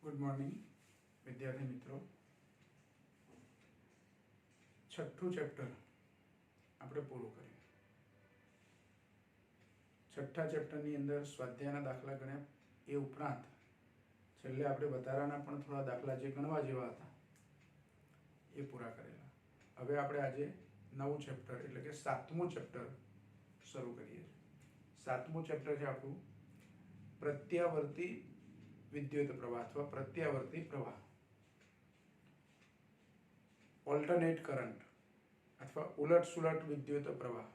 Good morning विद्यार्थी मित्रों। छठ्ठू chapter આપણે પૂરું કર્યું। છઠ્ઠા ચેપ્ટરની અંદર સ્વાધ્યાયના દાખલા ગણ્યા, એ ઉપરાંત છેલ્લે આપણે વધારાના પણ થોડા દાખલા જે ગણવા જેવા હતા એ પૂરા કરેલા। હવે આપણે આજે નવું ચેપ્ટર એટલે કે સાતમું ચેપ્ટર શરૂ કરીએ છીએ। સાતમું ચેપ્ટર છે આપણું પ્રત્યાવર્તી વિદ્યુત પ્રવાહ અથવા પ્રત્યાવર્તી પ્રવાહ, ઓલ્ટરનેટ કરંટ અથવા ઉલટ સુલટ વિદ્યુત પ્રવાહ।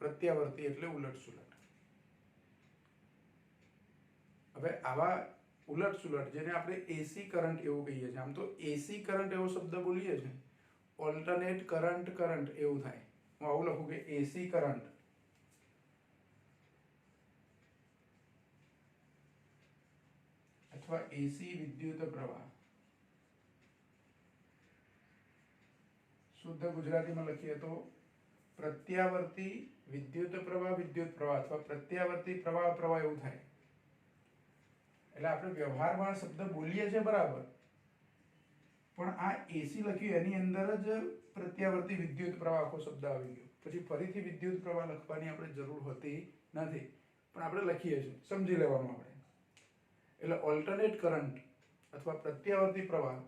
પ્રત્યાવર્તી એટલે ઉલટ સુલટ। હવે આવા ઉલટ સુલટ જેને આપણે એસી કરંટ એવું કહીએ છીએ, આમ તો એસી કરંટ એવો શબ્દ બોલીએ છીએ, ઓલ્ટરનેટ કરંટ કરંટ એવું થાય। હું આવું લખું કે એસી કરંટ અથવા એસી વિદ્યુત પ્રવાહ, શુદ્ધ ગુજરાતીમાં લખીએ તો પ્રત્યાવર્તી વિદ્યુત પ્રવાહ અથવા પ્રત્યાવર્તી પ્રવાહ પ્રવાહ એવું થાય। એટલે આપણે વ્યવહારમાં શબ્દ બોલીએ છીએ બરાબર, પણ આ એસી લખ્યું એની અંદર જ પ્રત્યાવર્તી વિદ્યુત પ્રવાહ આખો શબ્દ આવી ગયો, પછી ફરીથી વિદ્યુત પ્રવાહ લખવાની આપણે જરૂર હોતી નથી, પણ આપણે લખીએ છીએ, સમજી લેવાનું આપણે। એટલે ઓલ્ટરનેટ કરંટ અથવા પ્રત્યાવર્તી પ્રવાહ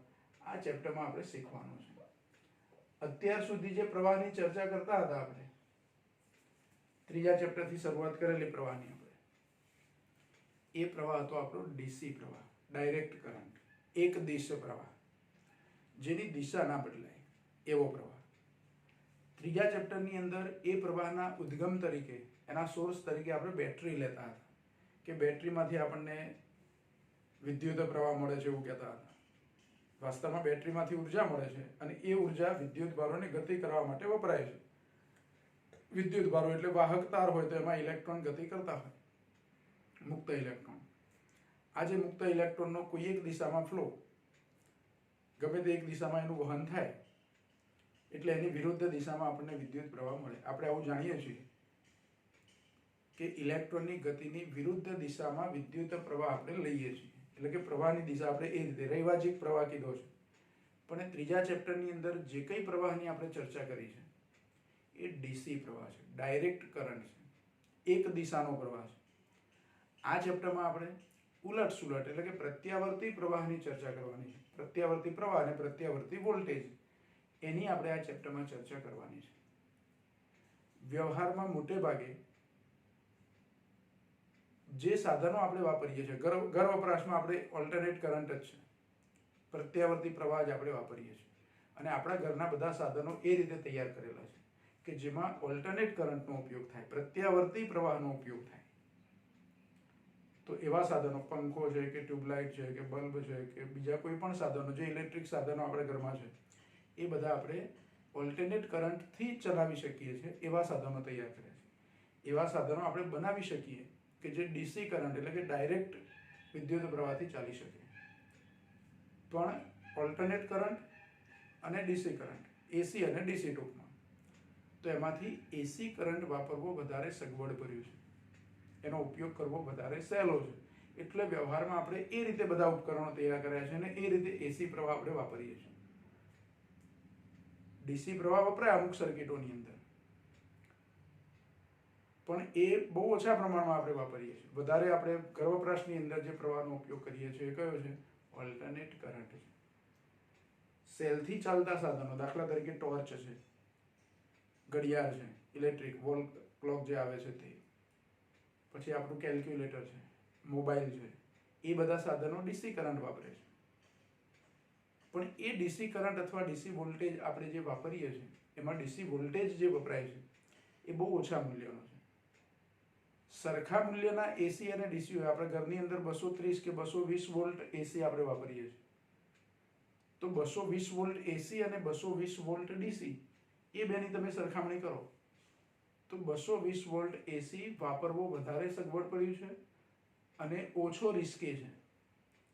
આ ચેપ્ટરમાં આપણે શીખવાનું છે। અત્યાર સુધી જે પ્રવાહની ચર્ચા કરતા હતા આપણે, ત્રીજા ચેપ્ટરથી શરૂઆત કરેલી પ્રવાહની આપણે, એ પ્રવાહ હતો આપણો ડીસી પ્રવાહ, ડાયરેક્ટ કરંટ, એક દિશ પ્રવાહ, જેની દિશા ના બદલાય એવો પ્રવાહ। ત્રીજા ચેપ્ટરની અંદર એ પ્રવાહના ઉદ્ગમ તરીકે, એના સોર્સ તરીકે આપણે બેટરી લેતા હતા, કે બેટરીમાંથી આપણને વિદ્યુત પ્રવાહ મળે છે એવું કહેતા હતા। વાસ્તવમાં બેટરીમાંથી ઉર્જા મળે છે અને એ ઉર્જા વિદ્યુત ભારોને ગતિ કરવા માટે વપરાય છે। વિદ્યુત ભારો એટલે વાહક તાર હોય તો એમાં ઇલેક્ટ્રોન ગતિ કરતા હોય, મુક્ત ઇલેક્ટ્રોન। આ જે મુક્ત ઇલેક્ટ્રોનનો કોઈ એક દિશામાં ફ્લો, ગમે તે એક દિશામાં એનું વહન થાય એટલે એની વિરુદ્ધ દિશામાં આપણને વિદ્યુત પ્રવાહ મળે। આપણે આવું જાણીએ છીએ કે ઇલેક્ટ્રોનની ગતિની વિરુદ્ધ દિશામાં વિદ્યુત પ્રવાહ આપણે લઈએ છીએ, એટલે કે પ્રવાહની દિશા આપણે એ રીતે રૈવાજિક પ્રવાહ કીધો છે। પણ ત્રીજા ચેપ્ટરની અંદર જે કંઈ પ્રવાહની આપણે ચર્ચા કરી છે એ ડીસી પ્રવાહ છે, ડાયરેક્ટ કરંટ છે, એક દિશાનો પ્રવાહ છે। આ ચેપ્ટરમાં આપણે ઉલટ સુલટ એટલે કે પ્રત્યાવર્તી પ્રવાહની ચર્ચા કરવાની છે। પ્રત્યાવર્તી પ્રવાહ અને પ્રત્યાવર્તી વોલ્ટેજ, એની આપણે આ ચેપ્ટરમાં ચર્ચા કરવાની છે। વ્યવહારમાં મોટે ભાગે જે સાધનો આપણે વાપરીએ છીએ, ઘર વપરાશમાં આપણે ઓલ્ટરનેટ કરંટ જ છે, પ્રત્યાવર્તી પ્રવાહ જ આપણે વાપરીએ છીએ, અને આપણા ઘરના બધા સાધનો એ રીતે તૈયાર કરેલા છે કે જેમાં ઓલ્ટરનેટ કરંટનો ઉપયોગ થાય, પ્રત્યાવર્તી પ્રવાહનો ઉપયોગ થાય। તો એવા સાધનો, પંખો છે કે ટ્યુબલાઇટ છે કે બલ્બ છે કે બીજા કોઈ પણ સાધનો, જે ઇલેક્ટ્રિક સાધનો આપણે ઘરમાં છે, એ બધા આપણે ઓલ્ટરનેટ કરંટથી ચલાવી શકીએ છીએ એવા સાધનો તૈયાર કર્યા છે। એવા સાધનો આપણે બનાવી શકીએ કે જે ડીસી કરંટ એટલે કે ડાયરેક્ટ વિદ્યુત પ્રવાહથી ચાલી શકે। પણ ઓલ્ટરનેટ કરંટ અને ડીસી કરંટ, એસી અને ડીસી ટૂંકમાં, તો એમાંથી એસી કરંટ વાપરવો વધારે સગવડ ભર્યું છે, એનો ઉપયોગ કરવો વધારે સહેલો છે। એટલે વ્યવહારમાં આપણે એ રીતે બધા ઉપકરણો તૈયાર કર્યા છે અને એ રીતે એસી પ્રવાહ આપણે વાપરીએ છીએ। ડીસી પ્રવાહ વપરાય અમુક સર્કિટોની અંદર, પણ એ બહુ ઓછા પ્રમાણમાં આપણે વાપરીએ છીએ। વધારે આપણે ઘર વપરાશની અંદર જે પ્રવાહનો ઉપયોગ કરીએ છીએ એ કયો છે? ઓલ્ટરનેટ કરંટ છે। સેલથી ચાલતા સાધનો, દાખલા તરીકે ટોર્ચ છે, ઘડિયાળ છે, ઇલેક્ટ્રિક વોલ ક્લોક જે આવે છે તે, પછી આપણું કેલ્ક્યુલેટર છે, મોબાઈલ છે, એ બધા સાધનો ડીસી કરંટ વાપરે છે। પણ એ ડીસી કરંટ અથવા ડીસી વોલ્ટેજ આપણે જે વાપરીએ છીએ, એમાં ડીસી વોલ્ટેજ જે વપરાય છે એ બહુ ઓછા મૂલ્યનો છે। સરખા મૂલ્યના એસી અને ડીસી હોય, આપણે ઘરની અંદર 230 કે 220 વોલ્ટ એસી આપણે વાપરીએ છીએ, તો 220 વોલ્ટ એસી અને 220 વોલ્ટ ડીસી, એ બેની તમે સરખામણી કરો તો 220 વોલ્ટ એસી વાપરવો વધારે સગવડ પડ્યું છે અને ઓછો રિસ્કી છે।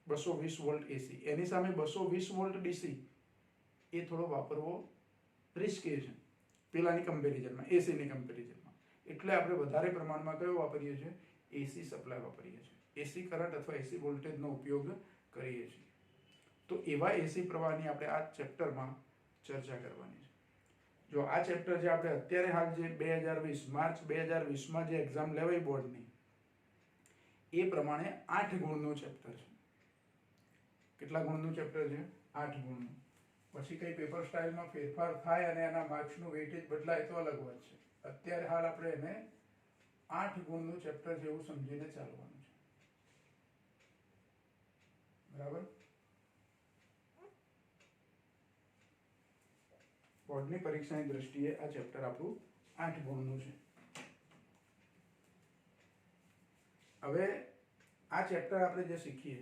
220 વોલ્ટ એસી એની સામે 220 વોલ્ટ ડીસી એ થોડો વાપરવો રિસ્કી છે પેલાની કમ્પેરિઝનમાં, એસીની કમ્પેરિઝનમાં। એટલે આપણે વધારે પ્રમાણમાં કયો વાપરીએ છીએ? એસી સપ્લાય વાપરીએ છીએ, એસી કરંટ અથવા એસી વોલ્ટેજનો ઉપયોગ કરીએ છીએ। તો એવા એસી પ્રવાહની આપણે આ ચેપ્ટરમાં ચર્ચા કરવાની છે. જો આ ચેપ્ટર જે આપણે અત્યારે હાલ જે 2020 માર્ચ 2020માં જે એક્ઝામ લેવાય બોર્ડની, એ પ્રમાણે 8 ગુણનું ચેપ્ટર છે. કેટલા ગુણનું ચેપ્ટર છે? 8 ગુણનું. પછી કઈ પેપર સ્ટાઇલમાં ફેરફાર થાય અને એના માર્ક્સનું વેઇટેજ બદલાય તો અલગ વાત છે. અત્યારે હાલ આપણે એને 8 ગુણનું ચેપ્ટર જેવું સમજીને ચાલવાનું છે. બરાબર? બોર્ડની પરીક્ષાની દ્રષ્ટિએ આ ચેપ્ટર આપણું 8 ગુણનું છે. હવે આ ચેપ્ટર આપણે જે શીખીએ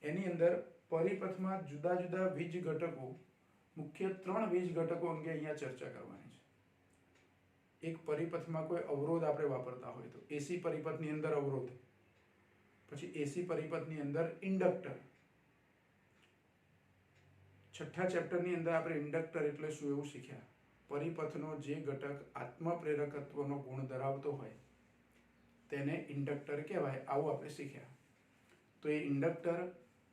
એની અંદર પરિપથમાં જુદા જુદા વીજ ઘટકો, મુખ્ય 3 વીજ ઘટકો અંગે અહીંયા ચર્ચા કરવાની છે. એક પરિપથમાં કોઈ અવરોધ આપણે વાપરતા હોય તો એસી પરિપથની અંદર અવરોધ, પછી એસી પરિપથની અંદર ઇન્ડક્ટર. છઠ્ઠા ચેપ્ટરની અંદર આપણે ઇન્ડક્ટર એટલે શું એવું શીખ્યા. પરિપથનો જે ઘટક આત્મપ્રેરકત્વનો ગુણ ધરાવતો હોય તેને ઇન્ડક્ટર કહેવાય. આવું આપણે શીખ્યા. તો એ ઇન્ડક્ટર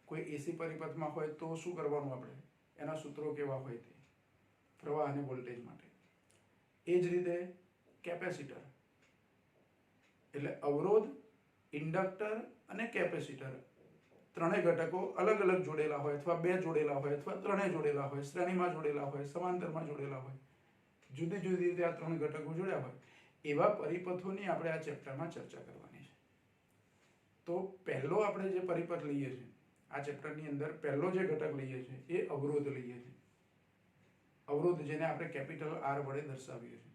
કોઈ એસી પરિપથમાં હોય તો શું કરવાનું, આપણે એના સૂત્રો કેવા હોય તે પ્રવાહ અને વોલ્ટેજ માટે. એ જ રીતે કેપેસિટર એટલે અવરોધ, ઇન્ડક્ટર અને કેપેસિટર ત્રણેય ઘટકો અલગ અલગ જોડેલા હોય, અથવા 2 જોડેલા હોય, અથવા 3 જોડેલા હોય, શ્રેણીમાં જોડેલા હોય, સમાંતરમાં જોડેલા હોય, જુદી જુદી રીતે આ 3 ઘટકો જોડ્યા હોય, એવા પરિપથોની આપણે આ ચેપ્ટરમાં ચર્ચા કરવાની છે. તો પહેલો આપણે જે પરિપથ લઈએ છીએ આ ચેપ્ટરની અંદર, પહેલો જે ઘટક લઈએ છીએ એ અવરોધ લઈએ છીએ. અવરોધ જેને આપણે કેપિટલ R વડે દર્શાવીએ છીએ.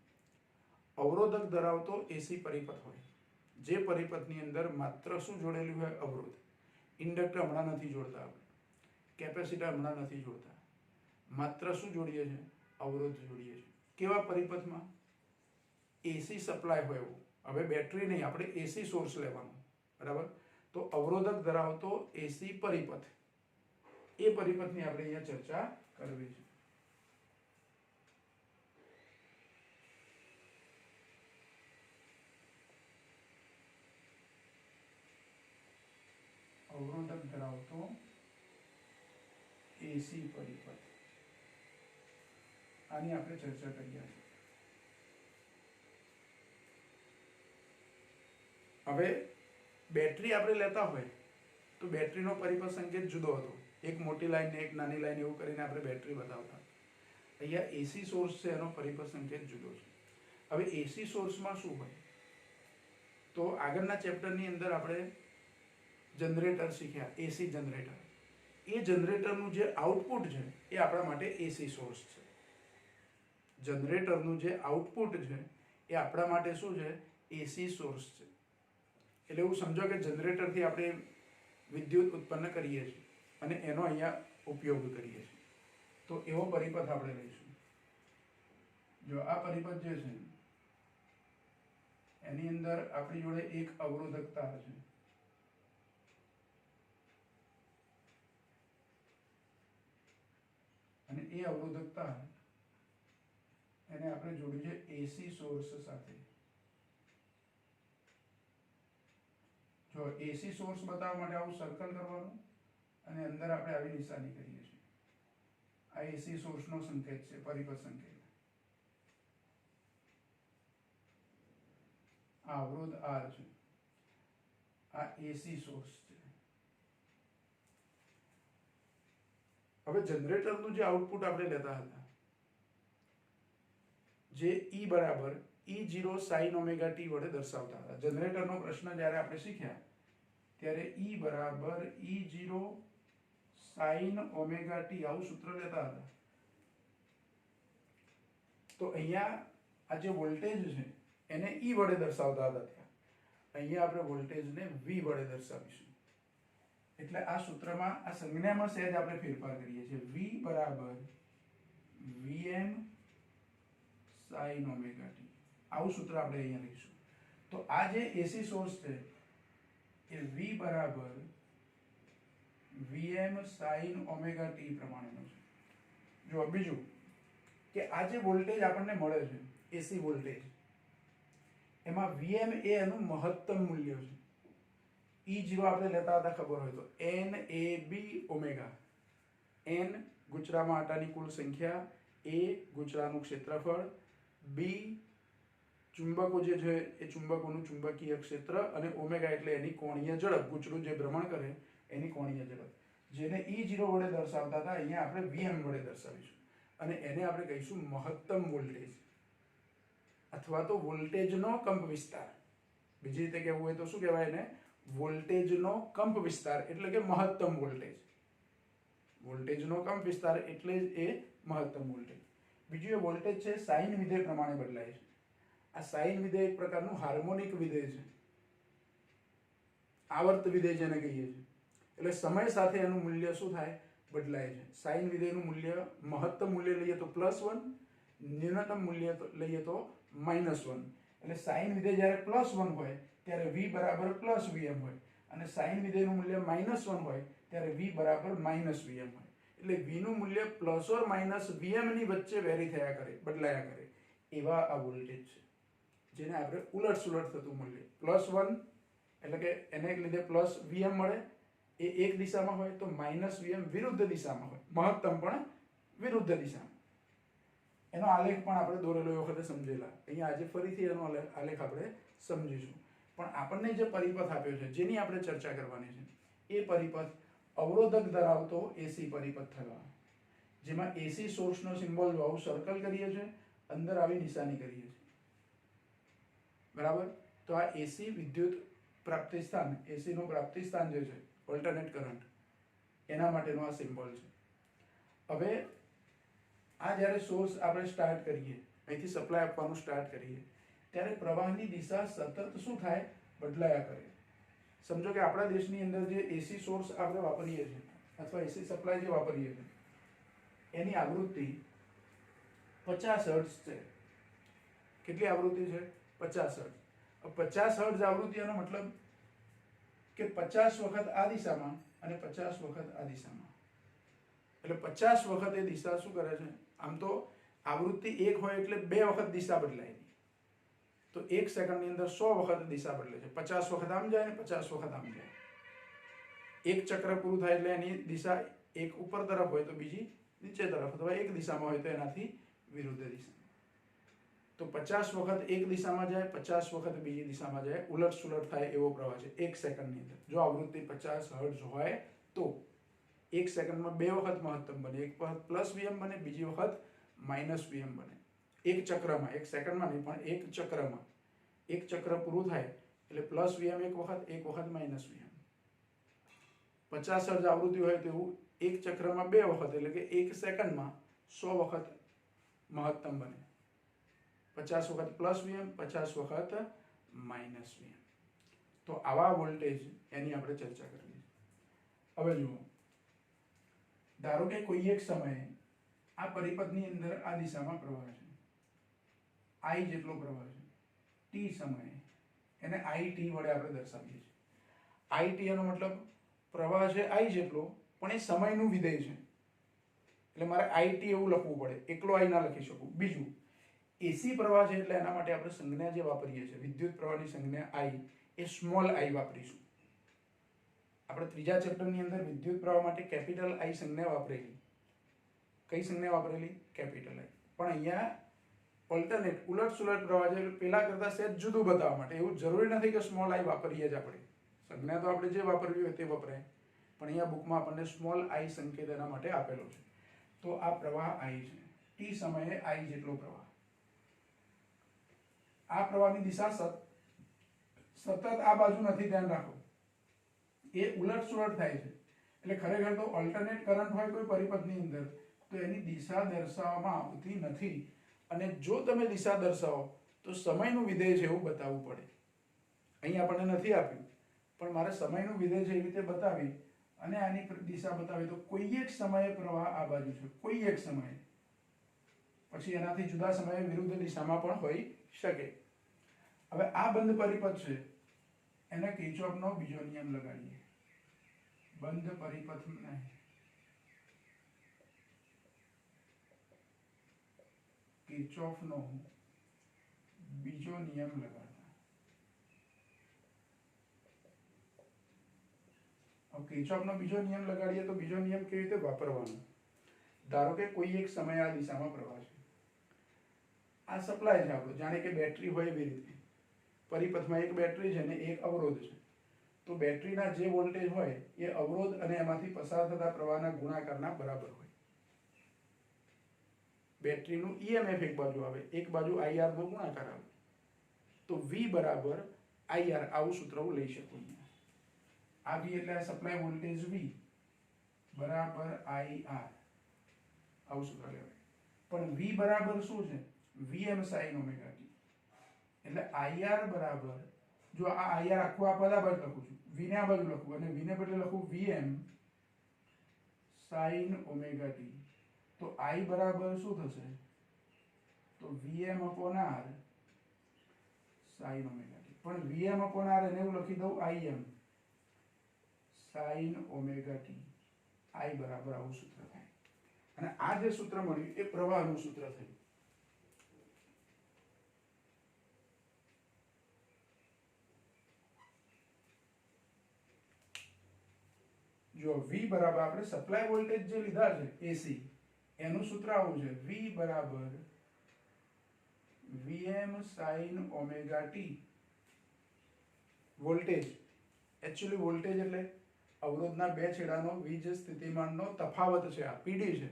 અવરોધક ધરાવતો એસી પરિપથ હોય, જે પરિપથની અંદર માત્ર શું જોડેલું હોય? અવરોધ. ઇન્ડક્ટર હમણાં નથી જોડતા આપણે, કેપેસિટર હમણાં નથી જોડતા, માત્ર શું જોડીએ છીએ? અવરોધ જોડીએ છીએ. કેવા પરિપથમાં? એસી સપ્લાય હોય એવું. હવે બેટરી નહીં, આપણે એસી સોર્સ લેવાનો. બરાબર? તો અવરોધક ધરાવતો એસી પરિપથ, એ પરિપથની આપણે અહીંયા ચર્ચા કરવી છે. અવરોધક ધરાવતો એસી પરિપથ, આની આપણે ચર્ચા કરીએ. હવે બેટરી આપણે લેતા હોય તો બેટરીનો પરિપથ સંકેત જુદો હતો. એક મોટી લાઈન ને એક નાની લાઈન એવું કરીને આપણે બેટરી બતાવતા. અહીંયા એસી સોર્સ છે, એનો પરિપથ સંકેત જુદો છે. હવે એસી સોર્સમાં શું હોય? તો આગળના ચેપ્ટરની અંદર આપણે જનરેટર શીખ્યા, એસી જનરેટર. એ જનરેટરનું જે આઉટપુટ છે એ આપણા માટે એસી સોર્સ છે. જનરેટરનું જે આઉટપુટ છે એ આપણા માટે શું છે? એસી સોર્સ છે. એટલે એવું સમજો કે જનરેટરથી આપણે વિદ્યુત ઉત્પન્ન કરીએ છીએ અને એનો અહીંયા ઉપયોગ કરીએ છીએ. તો એવો પરિપથ આપણે લઈશું. જો આ પરિપથ જે છે એની અંદર આપણી જોડે એક અવરોધકતા છે, અને એ અવરોધકતા એને આપણે જોડ્યું છે એસી સોર્સ સાથે. જો એસી સોર્સ બતાવવા માટે આવું સર્કલ કરવાનું અને અંદર આપણે આવી નિશાની કરીએ છીએ. આ એસી સોર્સનો સંકેત છે, પરિપથ સંકેત. આ અવરોધ R છે, આ એસી સોર્સ છે. હવે જનરેટરનું જે આઉટપુટ આપણે લેતા હતા, જે E બરાબર E0 sin ઓમેગા t વડે દર્શાવતા હતા. જનરેટરનો પ્રશ્ન જ્યારે આપણે શીખ્યા ત્યારે E બરાબર E0 sin ઓમેગા t આવું સૂત્ર લેતા હતા. તો અહીંયા આ જે વોલ્ટેજ છે એને E વડે દર્શાવતા હતા. ત્યાં અહીંયા આપણે વોલ્ટેજને V વડે દર્શાવીશું. એટલે આ સૂત્રમાં, આ સંજ્ઞામાં સહેજ આપણે ફેરફાર કરીએ છીએ. V બરાબર Vm sin ઓમેગા t, આવું સૂત્ર આપણે અહીંયા લઈશું. તો આ જે એસી સોર્સ છે એ V બરાબર Vm sin ઓમેગા t પ્રમાણેનો છે. જો બીજું કે આ જે વોલ્ટેજ આપણને મળે છે, એસી વોલ્ટેજ, એમાં Vm એ એનું મહત્તમ મૂલ્ય છે. E0 આપણે લેતા હતા ખબર હોય તો NAB ઓમેગા, n ગુચરામાં આટાની કુલ સંખ્યા, a ગુચરાનું ક્ષેત્રફળ, b ચુંબકો જે છે એ ચુંબકોનું ચુંબકીય ક્ષેત્ર, અને ઓમેગા એટલે એની કોણીય ઝડપ, ગુચરું જે ભ્રમણ કરે એની કોણીય ઝડપ, જેને E0 વડે દર્શાવતા હતા અહીંયા આપણે Vm વડે દર્શાવીશું, અને એને આપણે કહીશું મહત્તમ વોલ્ટેજ અથવા તો વોલ્ટેજનો કંપ વિસ્તાર. બીજી રીતે કહેવું હોય તો શું કહેવાય એને? વોલ્ટેજનો કંપ વિસ્તાર એટલે કે મહત્તમ વોલ્ટેજ. વોલ્ટેજનો કંપ વિસ્તાર એટલે જ એ મહત્તમ વોલ્ટેજ. બીજું એ વોલ્ટેજ છે સાઇન વિધેય પ્રમાણે બદલાય છે. આ સાઇન વિધેય એક પ્રકારનું હાર્મોનિક વિધેય છે, આવર્ત વિધેય જેને કહીએ છીએ. એટલે સમય સાથે એનું મૂલ્ય શું થાય? બદલાય છે. સાઇન વિધેયનું મૂલ્ય, મહત્તમ મૂલ્ય લઈએ તો +1, ન્યૂનતમ મૂલ્ય લઈએ તો -1. એટલે સાઇન વિધેય જ્યારે +1 હોય ત્યારે v બરાબર +Vm હોય, અને સાઇન વિધેયનું મૂલ્ય -1 હોય ત્યારે v બરાબર -Vm હોય. એટલે v નું મૂલ્ય ±Vm ની વચ્ચે વેરી થયા કરે, બદલાયા કરે, એવા આ વોલ્ટેજ છે, જેને આપણે ઉલટ સુલટ થતું મૂલ્ય. +1 એટલે કે એને લીધે +Vm મળે, એ એક દિશામાં હોય, તો -Vm વિરુદ્ધ દિશામાં હોય, મહત્તમ પણ વિરુદ્ધ દિશામાં. એનો આલેખ પણ આપણે દોરેલો એ વખતે સમજેલા. અહીંયા આજે ફરીથી એનો આલેખ આપણે સમજીશું. પણ આપણને જે પરિપથ આપ્યો છે, જેની આપણે ચર્ચા કરવાની છે, એ પરિપથ અવરોધક ધરાવતો એસી પરિપથ થયો, જેમાં એસી સોર્સનો સિમ્બોલ જો આવું સર્કલ કરીએ છીએ, અંદર આવી નિશાની કરીએ છીએ, બરાબર? તો આ એસી વિદ્યુત પ્રાપ્તિ સ્થાન, એસી નું પ્રાપ્તિ સ્થાન જે છે, ઓલ્ટરનેટ કરંટ, એના માટેનો આ સિમ્બોલ છે. હવે આ જ્યારે સોર્સ આપણે સ્ટાર્ટ કરીએ, અહીંથી સપ્લાય આપવાનું સ્ટાર્ટ કરીએ, ત્યારે પ્રવાહની દિશા સતત શું થાય? બદલાયા કરે. સમજો કે આપણા દેશની અંદર જે એસી સોર્સ આપણે વાપરીએ છીએ, અથવા એસી સપ્લાય જે વાપરીએ છીએ, એની આવૃત્તિ 50 હર્ટ્ઝ છે. કેટલી આવૃત્તિ છે? 50 હર્ટ્ઝ. 50 હર્ટ્ઝ આવૃત્તિ, એનો મતલબ કે 50 વખત આ દિશામાં અને 50 વખત આ દિશામાં. એટલે 50 વખત એ દિશા શું કરે છે? આમ તો આવૃત્તિ 1 હોય એટલે 2 વખત દિશા બદલાય, તો 1 સેકન્ડની અંદર 100 વખત દિશા બદલે છે. 50 વખત આમ જાય ને 50 વખત આમ જાય. એક ચક્ર પૂરું થાય એટલે એની દિશા એક ઉપર તરફ હોય તો બીજી નીચે તરફ, અથવા એક દિશામાં હોય તો એનાથી વિરુદ્ધ દિશા. તો 50 વખત એક દિશામાં જાય, 50 વખત બીજી દિશામાં જાય, ઉલટ સુલટ થાય એવો પ્રવાહ છે 1 સેકન્ડની અંદર. જો આવૃત્તિ 50 હર્ટ્ઝ હોય તો 1 સેકન્ડમાં 2 વખત મહત્તમ બને, એક વખત +Vm બને, બીજી વખત -Vm બને. એક ચક્રમાં, 1 સેકન્ડમાં નહીં પણ એક ચક્રમાં, એક ચક્ર પૂરું થાય એટલે +Vm એક વખત -Vm. 50 હર્ટ્ઝ આવૃત્તિ હોય તેવું એક ચક્રમાં 2 વખત, એટલે કે 1 સેકન્ડમાં 100 વખત મહત્તમ બને. 50 વખત +Vm, 50 વખત -Vm. તો આવા વોલ્ટેજ એની આપણે ચર્ચા કરવી છે. હવે જુઓ, ધારો કે કોઈ એક સમયે આ પરિપથની અંદર આ દિશામાં પ્રવાહ છે, I જેટલો પ્રવાહ છે, t સમયે, એને IT વડે આપણે દર્શાવીએ છીએ. IT એનો મતલબ પ્રવાહ છે I જેટલો, પણ એ સમયનું વિધેય છે, એટલે મારે IT એવું લખવું પડે, એકલો I ના લખી શકું. બીજું, એસી પ્રવાહ છે એટલે એના માટે આપણે સંજ્ઞા જે વાપરીએ છીએ, વિદ્યુત પ્રવાહની સંજ્ઞા I, એ સ્મોલ I વાપરીશું. આપણે ત્રીજા ચેપ્ટરની અંદર વિદ્યુત પ્રવાહ માટે કેપિટલ I સંજ્ઞા વાપરેલી. કઈ સંજ્ઞા વાપરેલી? Capital I. પણ અહીંયા ઓલ્ટરનેટ, ઉલટ સુલટ પ્રવાહ છે, પેલા કરતા સહેજ જુદું બતાવવા માટે. એવું જરૂરી નથી કે સ્મોલ I વાપરીએ જ આપણે, સંજ્ઞા તો આપણે જે વાપરવી હોય તે વપરાય, પણ અહીંયા બુકમાં આપણને સ્મોલ I સંકેત એના માટે આપેલો છે. તો આ પ્રવાહ I છે, t સમયે I જેટલો પ્રવાહ. આ પ્રવાહની દિશા સતત આ બાજુ નથી, ધ્યાન રાખો, એ ઉલટ સુલટ થાય છે. એટલે ખરેખર તો ઓલ્ટરનેટ કરંટ હોય કોઈ પરિપથની અંદર તો એની દિશા દર્શાવવામાં આવતી નથી, અને જો તમે દિશા દર્શાવો તો સમયનું વિધેય છે એવું બતાવવું પડે. અહીં આપણને નથી આપ્યું, પણ મારે સમયનું વિધેય છે એવી રીતે બતાવી અને આની દિશા બતાવી તો કોઈ એક સમયે પ્રવાહ આ બાજુ છે, કોઈ એક સમયે, પછી એનાથી જુદા સમયે વિરુદ્ધ દિશામાં પણ હોઈ શકે. હવે આ બંધ પરિપથ છે, એને કિર્ચોફનો બીજો નિયમ લગાડીએ. બંધ પરિપથને કિર્ચોફનો બીજો નિયમ લગાડતા. હવે કિર્ચોફનો બીજો નિયમ લગાડીએ તો બીજો નિયમ કેવી રીતે વાપરવાનો? ધારો કે કોઈ એક સમયે આ દિશામાં પ્રવાહ છે, આ સપ્લાય છે આપણો, જાણે કે બેટરી હોય એવી રીતે પરિપથમાં એક બેટરી છે ને એક અવરોધ છે, તો બેટરીના જે વોલ્ટેજ હોય એ અવરોધ અને એમાંથી પસાર થતા પ્રવાહના ગુણાકારના બરાબર હોય. બેટરીનું ઈએમએફ એક બાજુ આવે, એક બાજુ આઈઆર નો ગુણાકાર આવે, તો V બરાબર આઈઆર, આવું સૂત્ર હું લઈ શકું. આ V એટલે આ સપ્લાય વોલ્ટેજ V બરાબર આઈઆર, આવું સૂત્ર લેવાય. પણ V બરાબર શું છે? Vm sin omega t. એટલે આઈઆર બરાબર, જો આ આઈઆર આખું આ બધા બાજુ લખું છું, V ને આ બાજુ લખું અને V ને બદલે લખું Vm sin ઓમેગા t, તો I બરાબર શું થશે? તો Vm upon R sin omega t. પણ Vm upon R એને હું લખી દઉં Im sin omega t. I બરાબર આવું સૂત્ર થાય. અને આ જે સૂત્ર મળ્યું એ પ્રવાહનું સૂત્ર થયું. જો V બરાબર આપણે સપ્લાય વોલ્ટેજ જે લીધા છે AC, એનું સૂત્ર આવું છે, V બરાબર Vm sin omega t. Voltage, actually voltage એટલે અવરોધના બે છેડાનો વીજ સ્થિતિમાનનો તફાવત છે, આ PD છે.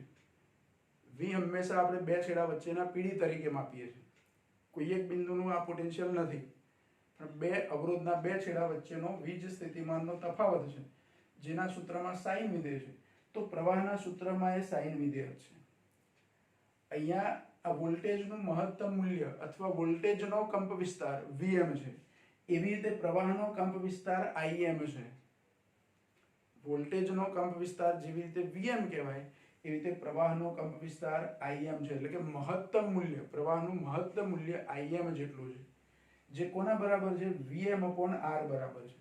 V હંમેશા આપણે બે છેડા વચ્ચેના PD તરીકે માપીએ છીએ. કોઈ એક બિંદુનું આ પોટેન્શિયલ નથી, પણ બે અવરોધના બે છેડા વચ્ચેનો વીજ સ્થિતિમાનનો તફાવત છે, જેના સૂત્રમાં સાઇન વિધેય છે. તો પ્રવાહના સૂત્રમાં એ સાઇન વિધેય છે. અહીંયા આ વોલ્ટેજનું મહત્તમ મૂલ્ય અથવા વોલ્ટેજનો કંપ વિસ્તાર Vm છે, એવી રીતે પ્રવાહનો કંપ વિસ્તાર Im છે. વોલ્ટેજનો કંપ વિસ્તાર જેવી રીતે Vm કહેવાય, એવી રીતે પ્રવાહનો કંપ વિસ્તાર Im છે. એટલે કે મહત્તમ મૂલ્ય, પ્રવાહનું મહત્તમ મૂલ્ય Im જેટલું છે, જે કોના બરાબર છે? Vm upon R બરાબર છે.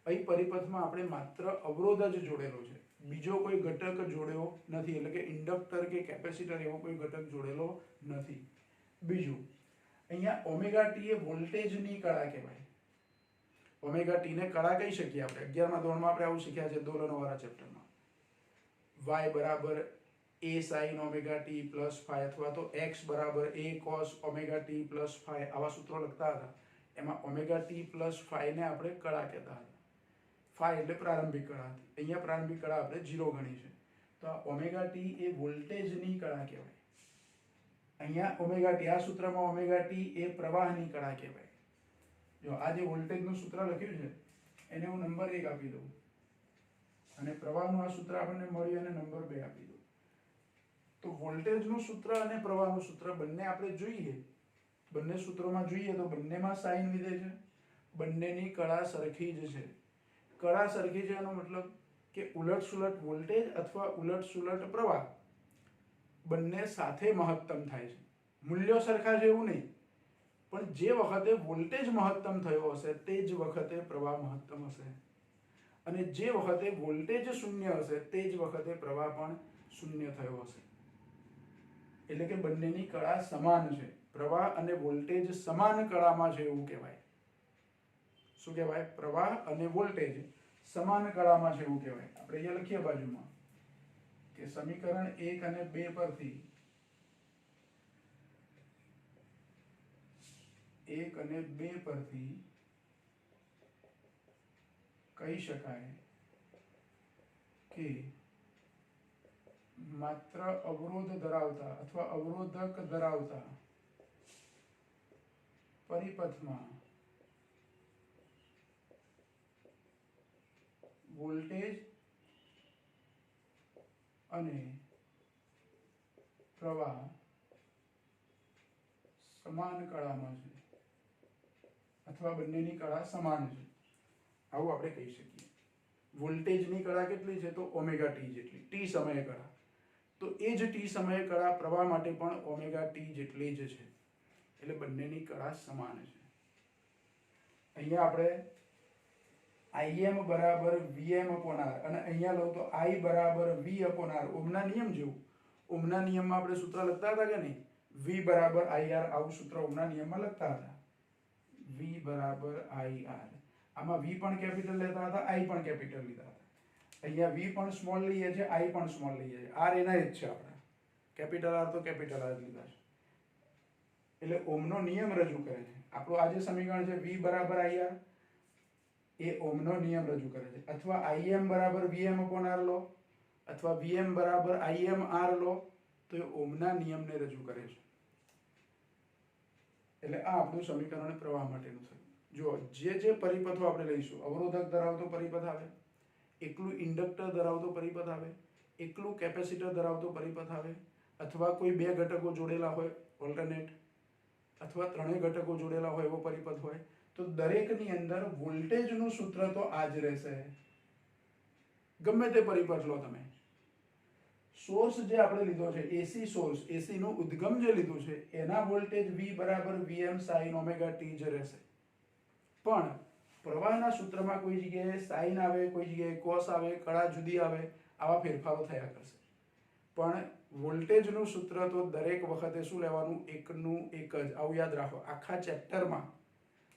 અહીં પરિપથમાં આપણે માત્ર અવરોધ જ જોડેલો છે, બીજો કોઈ ઘટક જોડ્યો નથી, એટલે કે ઇન્ડક્ટર કે કેપેસિટર એવો કોઈ ઘટક જોડેલો નથી. બીજું, અહીંયા ઓમેગા ટી એ વોલ્ટેજની કળા કહેવાય. ઓમેગા ટી ને કળા કહી શકીએ આપણે. 11મા ધોરણમાં આપણે આવું શીખ્યા છે દોલનોવાળા ચેપ્ટરમાં. y બરાબર a sin omega t plus phi, અથવા તો x બરાબર a cos omega t plus phi, આવા સૂત્રો લખતા હતા. એમાં ઓમેગા ટી પ્લસ ફાઈ ને આપણે કળા કહેતા હતા. ફાઈ એટલે પ્રારંભિક કળા હતી, અહીંયા પ્રારંભિક કળા આપણે 0 ગણી છે. તો આ ઓમેગા ટી એ વોલ્ટેજની કળા કહેવાય. અહીંયા ઓમેગા ટી, આ સૂત્રમાં ઓમેગા ટી એ પ્રવાહની કળા કહેવાય. જો આ જે વોલ્ટેજનું સૂત્ર લખ્યું છે એને હું નંબર 1 આપી દઉં, અને પ્રવાહનું આ સૂત્ર આપણને મળ્યું એને નંબર 2 આપી દઉં. તો વોલ્ટેજનું સૂત્ર અને પ્રવાહનું સૂત્ર બંને આપણે જોઈએ, બંને સૂત્રોમાં જોઈએ તો બંનેમાં સાઇન વિધેય છે, બંનેની કળા સરખી જ છે. કળા સરખી છે એનો મતલબ કે ઉલટ સુલટ વોલ્ટેજ અથવા ઉલટ સુલટ પ્રવાહ બંને સાથે મહત્તમ થાય છે. મૂલ્યો સરખા છે એવું નહીં, પણ જે વખતે વોલ્ટેજ મહત્તમ થયો હશે તે જ વખતે પ્રવાહ મહત્તમ હશે, અને જે વખતે વોલ્ટેજ શૂન્ય હશે તે જ વખતે પ્રવાહ પણ શૂન્ય થયો હશે. એટલે કે બંનેની કળા સમાન છે. પ્રવાહ અને વોલ્ટેજ સમાન કળામાં છે એવું કહેવાય. શું કહેવાય? પ્રવાહ અને વોલ્ટેજ સમાન કળામાં છે એવું કહેવાય. આપણે અહીંયા લખીએ બાજુમાં કે સમીકરણ 1 અને 2 પરથી 1 અને 2 પરથી કહી શકાય કે માત્ર અવરોધ ધરાવતા અથવા અવરોધક ધરાવતા પરિપથમાં વોલ્ટેજ અને પ્રવાહ સમાન કળામાં છે, અથવા બંનેની કળા સમાન છે, આવું આપણે કહી શકીએ. વોલ્ટેજની કળા કેટલી છે? તો ઓમેગા ટી જેટલી, ટી સમયે કળા. તો એ જ ટી સમયે કળા પ્રવાહ માટે પણ ઓમેગા ટી જેટલી જ છે. એટલે બંનેની કળા સમાન છે. અહીંયા આપણે Im બરાબર Vm upon R, અને અહીંયા લઉં તો I બરાબર V upon R. ઓહમના નિયમ જેવું. ઓહમના નિયમમાં આપણે સૂત્ર લખતા હતા કે નહીં? V બરાબર IR, આવું સૂત્ર ઓહમના નિયમમાં લખતા હતા. V બરાબર IR. આમાં V પણ કેપિટલ લેતા હતા, I પણ કેપિટલ લીધા હતા. અહીંયા V પણ સ્મોલ લઈએ છે, I પણ સ્મોલ લઈએ છે. R એના જ છે આપણા. કેપિટલ આર તો કેપિટલ આર લીધા છે. એટલે ઓમનો નિયમ રજૂ કરે છે. આપણું આ જે સમીકરણ છે V બરાબર IR એ ઓમનો નિયમ રજૂ કરે છે. અથવા IM બરાબર VM upon R લો અથવા VM બરાબર IM R લો તો એ ઓમના નિયમને રજૂ કરે છે. એટલે આ આપણું સમીકરણ પ્રવાહ માટેનું થયું. જો જે પરિપથો આપણે લઈશું, અવરોધક ધરાવતો પરિપથ આવે, એકલું ઇન્ડક્ટર ધરાવતો પરિપથ આવે, એકલું કેપેસિટર ધરાવતો પરિપથ આવે, અથવા કોઈ બે ઘટકો જોડેલા હોય ઓલ્ટરનેટ, અથવા ત્રણેય ઘટકો જોડેલા હોય એવો પરિપથ હોય, તો દરેકની અંદર વોલ્ટેજનું સૂત્ર તો આ જ રહેશે. ગમે તે પરિપથ લો તમે. સોર્સ જે આપણે લીધો છે એસી સોર્સ, એસી નું ઉદ્ગમ જે લીધું છે એના વોલ્ટેજ V બરાબર Vm sin ઓમેગા t જ રહેશે. પણ પ્રવાહના સૂત્રમાં કોઈ જગ્યાએ સાઇન આવે, કોઈ જગ્યાએ કોસ આવે, કળા જુદી આવે, આવા ફેરફારો થયા કરશે. પણ વોલ્ટેજનું સૂત્ર તો દરેક વખતે શું લેવાનું? એકનું એક જ. આવું યાદ રાખો. આખા ચેપ્ટરમાં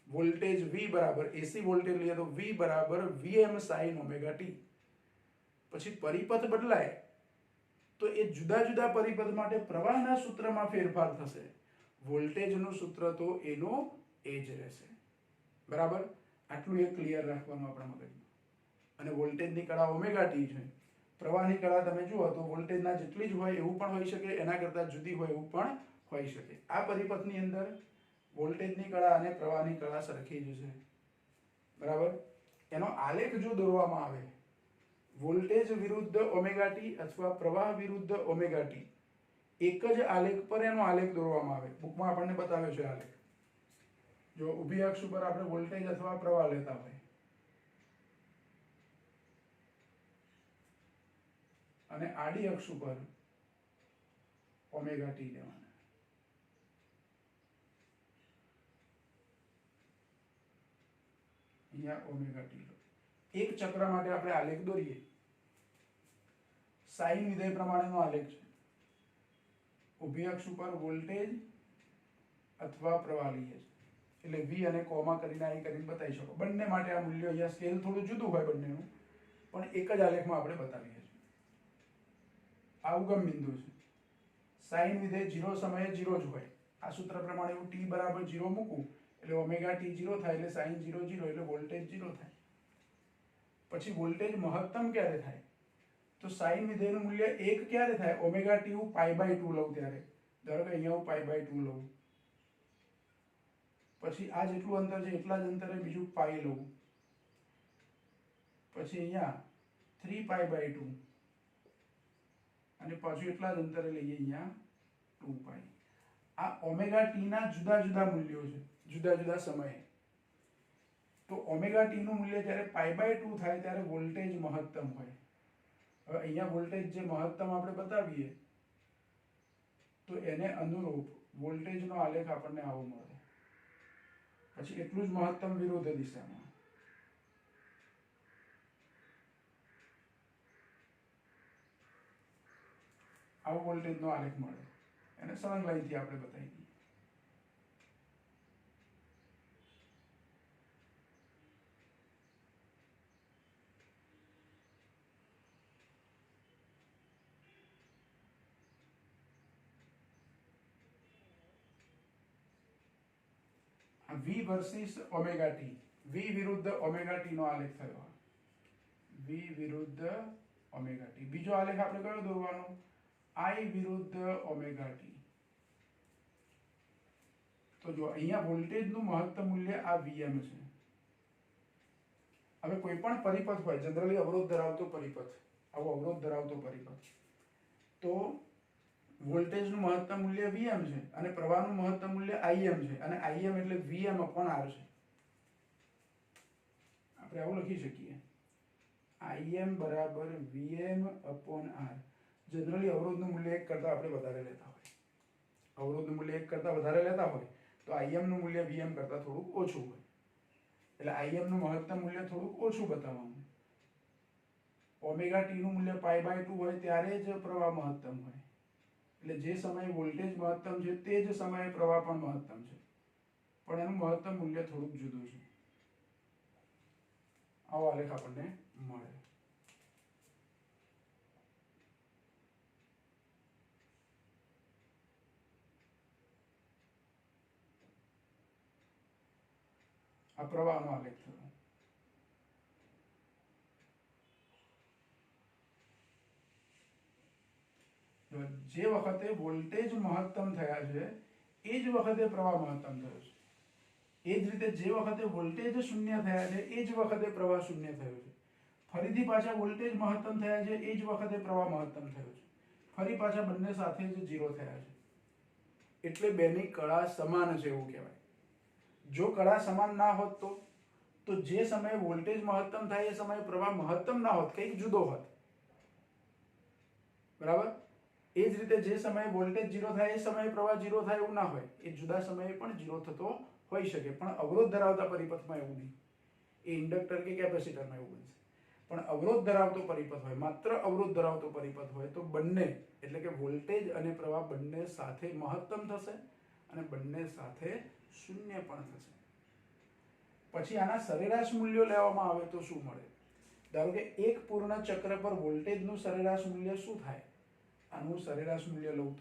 વોલ્ટેજ V બરાબર, એસી વોલ્ટેજ લઈએ તો V બરાબર Vm sin ઓમેગા t. પછી પરિપથ બદલાય તો એ જુદા જુદા પરિપથ માટે પ્રવાહના સૂત્રમાં ફેરફાર થશે. વોલ્ટેજનું સૂત્ર તો એનું એ જ રહેશે. બરાબર? આટલું એક ક્લિયર રાખવાનું આપણા મગજમાં. અને વોલ્ટેજની કળા ઓમેગા ટી છે. પ્રવાહની કળા તમે જુઓ તો વોલ્ટેજના જેટલી જ હોય એવું પણ હોઈ શકે, એના કરતાં જુદી હોય એવું પણ હોઈ શકે. આ પરિપથની અંદર વોલ્ટેજની કળા અને પ્રવાહની કળા સરખી જ છે. બરાબર? એનો આલેખ જો દોરવામાં આવે, વોલ્ટેજ વિરુદ્ધ ઓમેગા ટી અથવા પ્રવાહ વિરુદ્ધ ઓમેગા ટી, એક જ આલેખ પર એનો આલેખ દોરવામાં આવે. બુકમાં આપણને બતાવ્યો છે આલેખ. જો ઊભી અક્ષ ઉપર આપણે વોલ્ટેજ અથવા પ્રવાહ લેતા હોય અને આડી અક્ષ ઉપર ઓમેગા ટી લેવાના. અહીંયા ઓમેગા ટી લો. એક ચક્ર માટે આપણે આલેખ દોરીએ. સાઈન વિધેય પ્રમાણેનો આલેખ છે. ઊભી અક્ષ ઉપર વોલ્ટેજ અથવા પ્રવાહ લઈએ છીએ. એટલે V અને કોમા કરીને અહીં કરીને બતાવી શકો. બંને માટે આ મૂલ્યો, અહીંયા સ્કેલ થોડું જુદું હોય બંનેનું, પણ એક જ આલેખમાં આપણે બતાવીએ છીએ. આ ઉગમ બિંદુ છે. સાઈન વિધેય 0 સમયે 0 જ હોય. આ સૂત્ર પ્રમાણે હું t બરાબર 0 મૂકું એટલે ઓમેગા t 0 થાય, એટલે સાઈન 0 0 એટલે વોલ્ટેજ 0 થાય. પછી વોલ્ટેજ મહત્તમ ક્યારે થાય? તો સાઈન વિધેયનું મૂલ્ય 1 ક્યારે થાય? ઓમેગા t હું π/2 લઉં ત્યારે. ધારો કે અહીંયા હું π/2 લઉં. પછી આ જેટલું અંતર છે એટલા જ અંતરે બીજું પાઈ લઉં. પછી અહીંયા 3π/2 અને પાછું એટલા જ અંતરે લઈએ અહીંયા 2π. આ ઓમેગા ટી ના જુદા જુદા મૂલ્યો છે, જુદા જુદા સમયે. તો ઓમેગા ટી નું મૂલ્ય જ્યારે π/2 થાય ત્યારે વોલ્ટેજ મહત્તમ હોય. હવે અહીંયા વોલ્ટેજ જે મહત્તમ આપણે બતાવીએ તો એને અનુરૂપ વોલ્ટેજનો આલેખ આપણને આવો મળે. પછી એટલું જ મહત્તમ વિરુદ્ધ દિશામાં. આવો વોલ્ટેજનો આલેખ મળે. એને સળંગ લાઈનથી આપણે બતાવી દઈએ. V versus omega T. V વિરુદ્ધ ઓમેગા ટી નો આલેખ થયો. V વિરુદ્ધ ઓમેગા ટી. બીજો આલેખ આપણે કયો દોરવાનો? I વિરુદ્ધ ઓમેગા ટી. તો જો અહીંયા વોલ્ટેજનું મહત્તમ મૂલ્ય આ Vm છે. હવે કોઈ પણ પરિપથ હોય, જનરલી અવરોધ ધરાવતો પરિપથ, આવો અવરોધ ધરાવતો પરિપથ, તો વોલ્ટેજનું મહત્તમ મૂલ્ય Vm છે અને પ્રવાહનું મહત્તમ મૂલ્ય Im છે, અને Im એટલે Vm upon R છે. આપણે આવું લખી શકીએ, Im બરાબર Vm upon R. જનરલી અવરોધનું મૂલ્ય 1 કરતા આપણે વધારે લેતા હોય. અવરોધનું મૂલ્ય 1 કરતા વધારે લેતા હોય તો Im નું મૂલ્ય Vm કરતા થોડુંક ઓછું હોય. એટલે Im નું મહત્તમ મૂલ્ય થોડુંક ઓછું બતાવવાનું. ઓમેગા ટી નું મૂલ્ય π/2 હોય ત્યારે જ પ્રવાહ મહત્તમ હોય. એટલે જે સમયે વોલ્ટેજ મહત્તમ છે તે જ સમયે પ્રવાહ પણ મહત્તમ છે, પણ એનું મહત્તમ મૂલ્ય થોડુંક જુદું છે. આવો આલેખ આપણને મળે. આ પ્રવાહનો આલેખ થયો. જે વખતે વોલ્ટેજ મહત્તમ થયા છે એ જ વખતે પ્રવાહ મહત્તમ થયો છે. એ જ રીતે જે વખતે વોલ્ટેજ શૂન્ય થયા છે એ જ વખતે પ્રવાહ શૂન્ય થયો છે. ફરીથી પાછા વોલ્ટેજ મહત્તમ થયા છે એ જ વખતે પ્રવાહ મહત્તમ થયો છે. ફરી પાછા બંને સાથે જ 0 થયા છે. એટલે બેની કળા સમાન છે એવું કહેવાય. જો કળા સમાન ના હોત તો જે સમયે વોલ્ટેજ મહત્તમ થાય એ સમયે પ્રવાહ મહત્તમ ના હોત, કંઈક જુદો હોત. બરાબર? એ જ રીતે જે સમયે વોલ્ટેજ 0 થાય એ સમયે પ્રવાહ 0 થાય એવું ના હોય. એ જુદા સમયે પણ 0 થતો હોઈ શકે, પણ અવરોધ ધરાવતા પરિપથમાં એવું નહીં. એ ઇન્ડક્ટર કે કેપેસિટરમાં એવું બનશે. પણ અવરોધ ધરાવતો પરિપથ હોય, માત્ર અવરોધ ધરાવતો પરિપથ હોય તો બંને એટલે કે વોલ્ટેજ અને પ્રવાહ બંને સાથે મહત્તમ થશે અને બંને સાથે શૂન્ય પણ થશે. પછી આના સરેરાશ મૂલ્યો લેવામાં આવે તો શું મળે? ધારો કે એક પૂર્ણ ચક્ર પર વોલ્ટેજનું સરેરાશ મૂલ્ય શું થાય? આનું સરેરાશ મૂલ્ય લઉં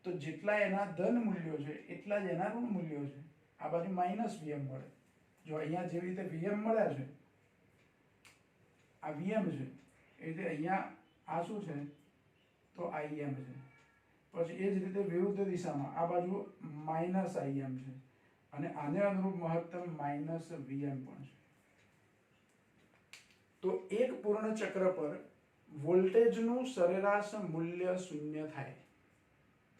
તો જેટલા એના ધન મૂલ્યો છે એટલા જ એના ઋણ મૂલ્યો છે. આ બાજુ માઇનસ વીએમ મળે. જો અહીંયા જેવી રીતે વીએમ મળ્યા છે, આ વીએમ છે, એ રીતે અહીંયા આ શું છે તો આઈએમ છે. પછી એ જ રીતે વિરુદ્ધ દિશામાં આ બાજુ માઇનસ આઈએમ છે અને આને અનુરૂપ મહત્તમ માઇનસ વીએમ પણ છે. તો એક પૂર્ણ ચક્ર પર વોલ્ટેજનું સરેરાશ મૂલ્ય શૂન્ય થાય.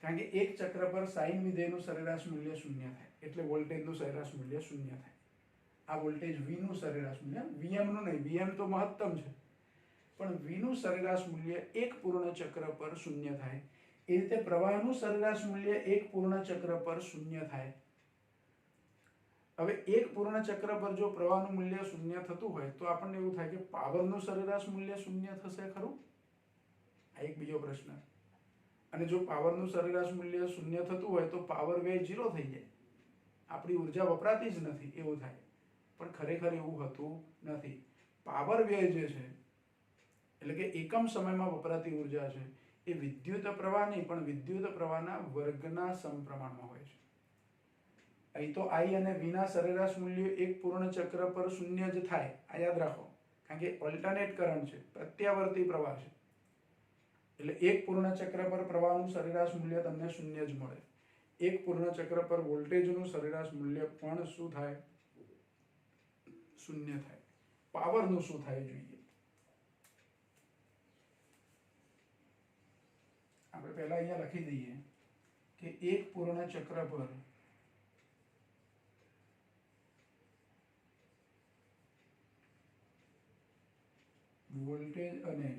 કારણ કે એક ચક્ર પર સાઇન વિધેયનું સરેરાશ મૂલ્ય શૂન્ય થાય એટલે વોલ્ટેજનું સરેરાશ મૂલ્ય શૂન્ય થાય. આ વોલ્ટેજ V નું સરેરાશ મૂલ્ય, VM નું નહીં, VM તો મહત્તમ છે, પણ V નું સરેરાશ મૂલ્ય એક પૂર્ણ ચક્ર પર શૂન્ય થાય. એ રીતે પ્રવાહનું સરેરાશ મૂલ્ય એક પૂર્ણ ચક્ર પર શૂન્ય થાય. હવે એક પૂર્ણ ચક્ર પર જો પ્રવાહનું મૂલ્ય શૂન્ય થતું હોય તો આપણને એવું થાય કે પાવરનું સરેરાશ મૂલ્ય શૂન્ય થશે ખરું? આ એક બીજો પ્રશ્ન. અને જો પાવરનું સરેરાશ મૂલ્ય શૂન્ય થતું હોય તો પાવર વ્યય 0 થઈ જાય. આપણી ઉર્જા વપરાતી જ નથી એવું થાય. પણ ખરેખર એવું હોતું નથી. પાવર વ્યય જે છે એટલે કે એકમ સમયમાં વપરાતી ઉર્જા છે એ વિદ્યુત પ્રવાહ નહીં પણ વિદ્યુત પ્રવાહના વર્ગના સમપ્રમાણમાં હોય છે. અહીં તો I અને V ના સરેરાશ મૂલ્યો એક પૂર્ણ ચક્ર પર શૂન્ય જ થાય. આ યાદ રાખો, કારણ કે ઓલ્ટરનેટ કરંટ છે, પ્રત્યાવર્તી પ્રવાહ છે. એટલે એક પૂર્ણ ચક્ર પર પ્રવાહનું સરેરાશ મૂલ્ય તમને શૂન્ય જ મળે. એક પૂર્ણ ચક્ર પર વોલ્ટેજનું સરેરાશ મૂલ્ય પણ શું થાય? શૂન્ય થાય. પાવરનું શું થાય જોઈએ. આપણે પહેલા અહીંયા લખી દઈએ કે એક પૂર્ણ ચક્ર પર વોલ્ટેજ અને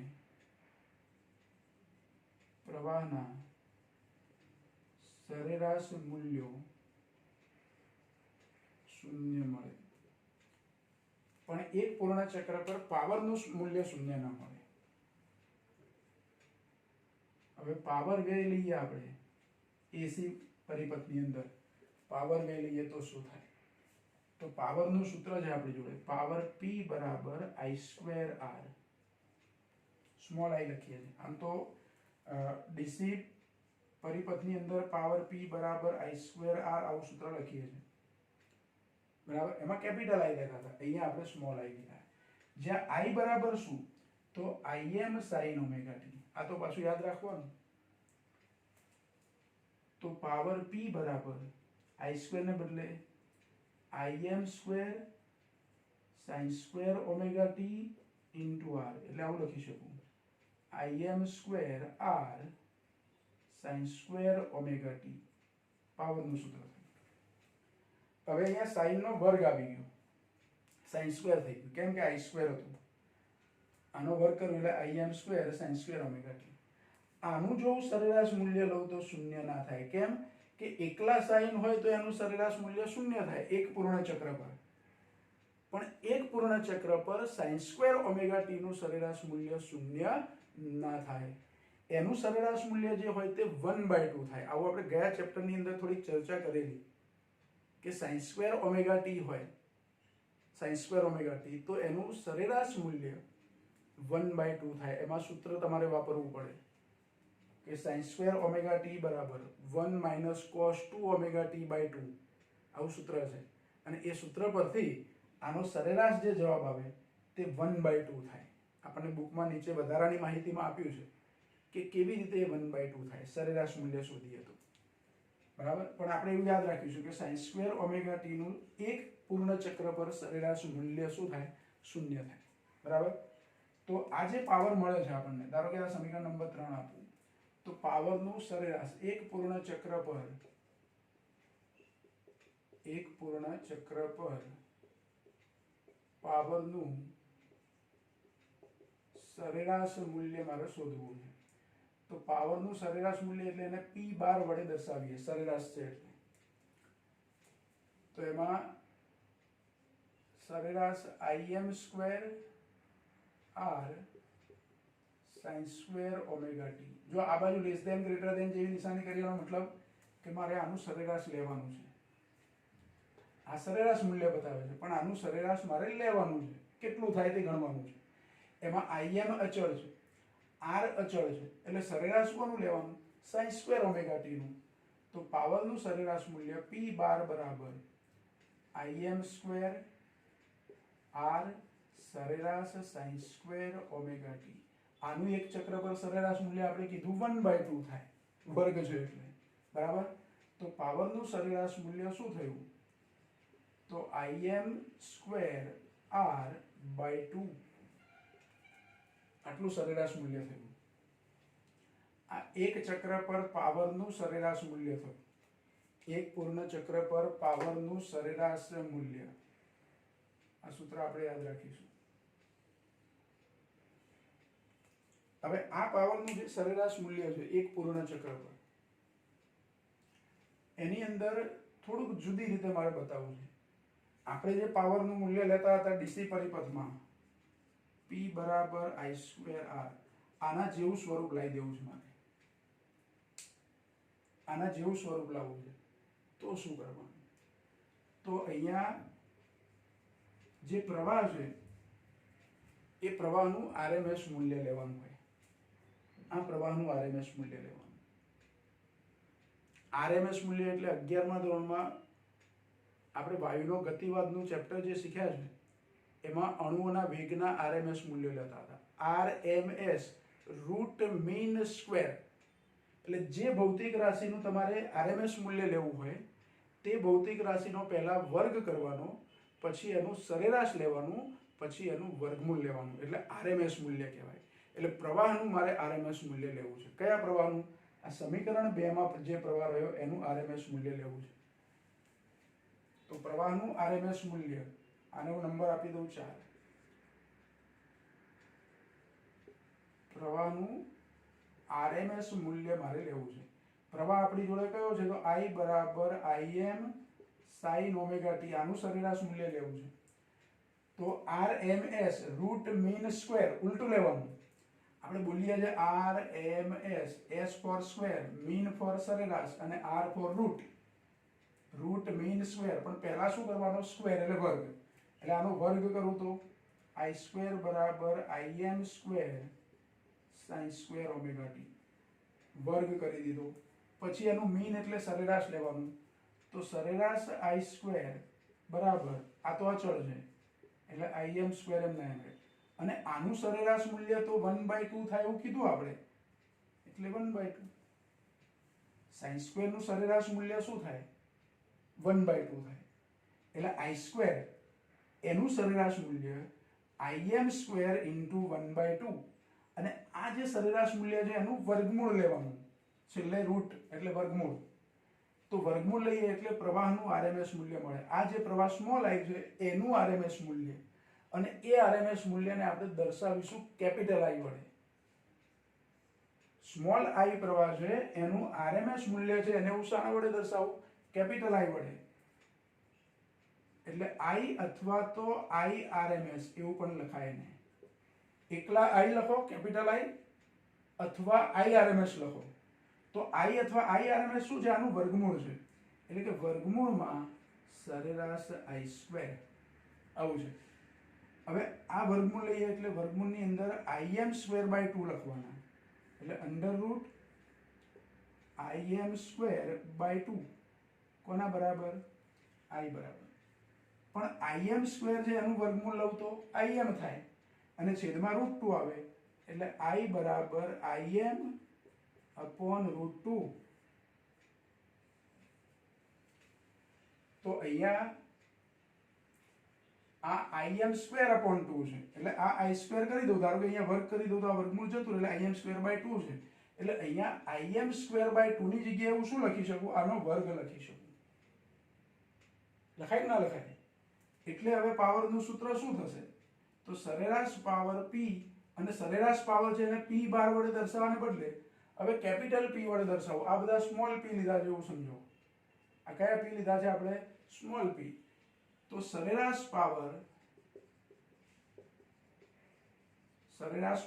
પ્રવાહના સરેરાશ મૂલ્યો શૂન્ય મળે. પણ એક પૂર્ણ ચક્ર પર પાવરનું મૂલ્ય શૂન્ય ન મળે. હવે પાવર વ્યય લઈએ આપણે એસી પરિપથની અંદર પાવર વ્યય લઈએ તો શું થાય? તો પાવરનું સૂત્ર છે આપણી જોડે, પાવર P બરાબર I²R. સ્મોલ આઈ લખીએ છીએ. આમ તો ડીસી પરિપથની અંદર પાવર P બરાબર I²R આવું સૂત્ર લખીએ છીએ. બરાબર? એમાં કેપિટલ આઈ લખ્યા હતા, અહીંયા આપણે સ્મોલ આઈ લીધા. જ્યાં I બરાબર શું? તો Im sin ઓમેગા t. આ તો પાછું યાદ રાખવાનું. તો પાવર P બરાબર I² ને બદલે Im² sin² omega t into R. એટલે આવું લખી શકું, Im² R sin² omega t. પાવરનું સૂત્ર થયું. હવે અહીંયા સાઈન નો વર્ગ આવી ગયો, sin² થઈ ગયું, કેમ કે I² હતું. આનો વર્ગ કર્યો એટલે Im² sin² ઓમેગા t. આનું જો સરેરાશ મૂલ્ય લઉં તો શૂન્ય ના થાય. કેમ કે એકલા સાઈન હોય તો એનું સરેરાશ મૂલ્ય શૂન્ય થાય એક પૂર્ણ ચક્ર પર. પણ એક પૂર્ણ ચક્ર પર sin² ઓમેગા t નું સરેરાશ મૂલ્ય શૂન્ય ના થાય. એનું સરેરાશ મૂલ્ય જે હોય તે 1/2 થાય. આવું આપણે ગયા ચેપ્ટરની અંદર થોડી ચર્ચા કરેલી કે sin² ઓમેગા t હોય, sin² ઓમેગા t, તો એનું સરેરાશ મૂલ્ય 1/2 થાય. એમાં સૂત્ર તમારે વાપરવું પડે કે sin² ઓમેગા t બરાબર 1 - cos 2 ઓમેગા t/2. આવું સૂત્ર છે. અને એ સૂત્ર પરથી આનો સરેરાશ જે જવાબ આવે તે 1/2 થાય. આપણને બુકમાં નીચે વધારાની માહિતીમાં આપ્યું છે કે કેવી રીતે 1/2 થાય, સરેરાશ મૂલ્ય શોધીએ તો. બરાબર. પણ આપણે એવું યાદ રાખીશું કે sin² ωt નું એક પૂર્ણ ચક્ર પર સરેરાશ મૂલ્ય શું થાય? 0 થાય. બરાબર. તો આ જે પાવર મળે છે આપણને, ધારો કે આ સમીકરણ નંબર 3 આપું, તો પાવરનું સરેરાશ એક પૂર્ણ ચક્ર પર પાવરનું સરેરાશ મૂલ્ય મારે શોધવું છે. તો પાવરનું સરેરાશ મૂલ્ય એટલે એને p બાર વડે દર્શાવીએ, સરેરાશ છે એટલે. તો એમાં સરેરાશ Im² r sin² ωt. જો આ બાજુ લેસ ધેન ગ્રેટર ધેન જેવી નિશાની કરી એનો મતલબ કે મારે આનું સરેરાશ લેવાનું છે. આ સરેરાશ મૂલ્ય બતાવે છે, પણ આનું સરેરાશ મારે લેવાનું છે. કેટલું થાય તે ગણવાનું છે. એમાં Im અચળ છે, r અચળ છે, એટલે સરેરાશ કોનું લેવાનું? sin² ωt નું. તો પાવરનું સરેરાશ મૂલ્ય p બાર બરાબર Im² r સરેરાશ sin² ωt. આનું એક ચક્ર પર સરેરાશ મૂલ્ય આપણે કીધું 1/2 થાય, વર્ગ છે એટલે. બરાબર. તો પાવરનું સરેરાશ મૂલ્ય શું થયું? તો Im² r/2 આટલું સરેરાશ મૂલ્ય થયું. આ એક ચક્ર પર પાવરનું સરેરાશ મૂલ્ય થયું. એક પૂર્ણ ચક્ર પર પાવરનું સરેરાશ મૂલ્ય. આ સૂત્ર આપણે યાદ રાખીશું. હવે આ પાવરનું જે સરેરાશ મૂલ્ય છે એક પૂર્ણ ચક્ર પર, એની અંદર થોડુંક જુદી રીતે મારે બતાવવું છે. આપણે જે પાવરનું મૂલ્ય લેતા હતા ડીસી પરિપથમાં, p બરાબર I² r, આના જેવું સ્વરૂપ લાવી દેવું છે મારે. આના જેવું સ્વરૂપ લાવવું છે. તો શું કરવાનું? તો અહીંયા જે પ્રવાહ છે એ પ્રવાહનું RMS મૂલ્ય લેવાનું હોય. આ પ્રવાહનું RMS મૂલ્ય લેવાનું. RMS મૂલ્ય એટલે 11મા ધોરણમાં આપણે વાયુનો ગતિવાદનું ચેપ્ટર જે શીખ્યા છે એમાં અણુઓના વેગના RMS મૂલ્યો લેતા હતા. RMS route mean square. એટલે જે ભૌતિક રાશિનું તમારે RMS મૂલ્ય લેવું હોય તે ભૌતિક રાશિનો પહેલા વર્ગ કરવાનો, પછી એનું સરેરાશ લેવાનું, પછી એનું વર્ગમૂળ લેવાનું, એટલે RMS મૂલ્ય કહેવાય. એટલે પ્રવાહનું મારે RMS મૂલ્ય લેવું છે. કયા પ્રવાહનું? આ સમીકરણ 2 માં જે પ્રવાહ રહ્યો એનું RMS મૂલ્ય લેવું છે. તો પ્રવાહનું RMS મૂલ્ય, આને હું નંબર આપી દઉં 4. પ્રવાહનું RMS મૂલ્ય મારે લેવું છે. પ્રવાહ આપણી જોડે કયો છે? તો I બરાબર Im sin ωt. આનું સરેરાશ મૂલ્ય લેવું છે. તો RMS રૂટ મીન સ્ક્વેર ઉલટું લેવાનું. આપણે બોલીએ છે RMS, S for square, mean for સરેરાશ અને R for root. Root mean square, પણ પહેલા શું કરવાનો? સ્ક્વેર એટલે વર્ગ. એટલે આનો વર્ગ કરું તો I² બરાબર Im² sin² ωt. વર્ગ કરી દીધો. પછી એનું મીન એટલે સરેરાશ લેવાનું. તો સરેરાશ I² બરાબર, આ તો અચળ છે એટલે Im² એમ ના એમ રહે. અને આનું સરેરાશ મૂલ્ય તો 1/2 થાય એવું કીધું આપણે, એટલે 1/2. sin² નું સરેરાશ મૂલ્ય શું થાય? 1/2 થાય. એટલે I² એનું સરેરાશ મૂલ્ય Im² ઇન્ટુ 1/2. અને આ જે સરેરાશ મૂલ્ય છે એનું વર્ગમૂળ લેવાનું, છેલ્લે રૂટ એટલે વર્ગમૂળ. તો વર્ગમૂળ લઈએ એટલે પ્રવાહનું RMS મૂલ્ય મળે. આ જે પ્રવાહ સ્મોલ I છે એનું RMS મૂલ્ય, અને એ RMS મૂલ્યને આપણે દર્શાવીશું કેપિટલ I વડે. સ્મોલ I પ્રવાહ છે એનું RMS મૂલ્ય છે એને હું શાના વડે દર્શાવું? કેપિટલ I વડે. એટલે I અથવા તો IRMS એવું પણ લખાય ને. એકલા I લખો કેપિટલ I, અથવા IRMS લખો. તો I અથવા IRMS શું છે? આનું વર્ગમૂળ છે. એટલે કે વર્ગમૂળમાં સરેરાશ I². આવું છે. હવે આ વર્ગમૂળ લઈએ એટલે વર્ગમૂળની અંદર Im²/2 લખવાના. એટલે અંડર રૂટ Im²/2 કોના બરાબર? I બરાબર. પણ im સ્ક્વેર છે એનું વર્ગમૂળ લઉં તો im થાય અને છેદમાં √2 આવે એટલે i બરાબર im અપોન √2. તો અહીંયા આ im સ્ક્વેર અપોન 2 છે એટલે આ i સ્ક્વેર કરી દઉં, ધારો કે અહીંયા વર્ગ કરી દઉં તો આ વર્ગમૂળ જતું એટલે im સ્ક્વેર બાય 2 છે એટલે અહીંયા im સ્ક્વેર બાય 2 ની જગ્યાએ હું શું લખી શકું? આનો વર્ગ લખી શકું. લખાય કે ના લખાય? એટલે હવે પાવરનું સૂત્ર શું થશે? તો સરેરાશ પાવર p અને સરેરાશ પાવર છે એને p બાર વડે દર્શાવવાને બદલે હવે કેપિટલ p વડે દર્શાવો. આ બધા સ્મોલ p લીધા છે એવું સમજો. આ કયા p લીધા છે આપણે? Small p. તો સરેરાશ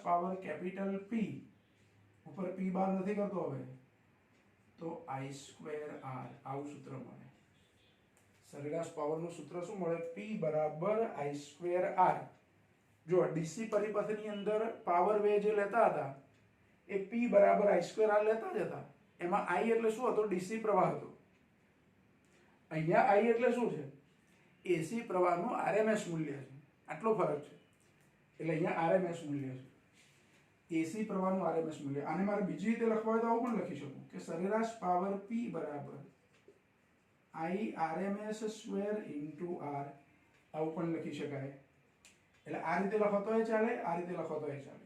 પાવર કેપિટલ p ઉપર p બાર નથી કરતો હવે તો i સ્ક્વેર r આવું સૂત્ર મળે. સરેરાશ પાવરનું સૂત્ર શું મળે? p બરાબર i સ્ક્વેર r. જો ડીસી પરિપથની અંદર પાવર વે જે લેતા હતા એ p બરાબર i સ્ક્વેર r લેતા જ હતા. એમાં i એટલે શું હતો? ડીસી પ્રવાહ હતો. અહીંયા i એટલે શું છે? એસી પ્રવાહનું આરએમએસ મૂલ્ય છે. આટલો ફરક છે. એટલે અહીંયા આરએમએસ મૂલ્ય છે. એસી પ્રવાહનું આરએમએસ મૂલ્ય. આને મારે બીજી રીતે લખવા હોય તો આવું પણ લખી શકું કે સરેરાશ પાવર p બરાબર i RMS square into r. આવું પણ લખી શકાય. એટલે આ રીતે લખો તોય ચાલે, આ રીતે લખો તોય ચાલે.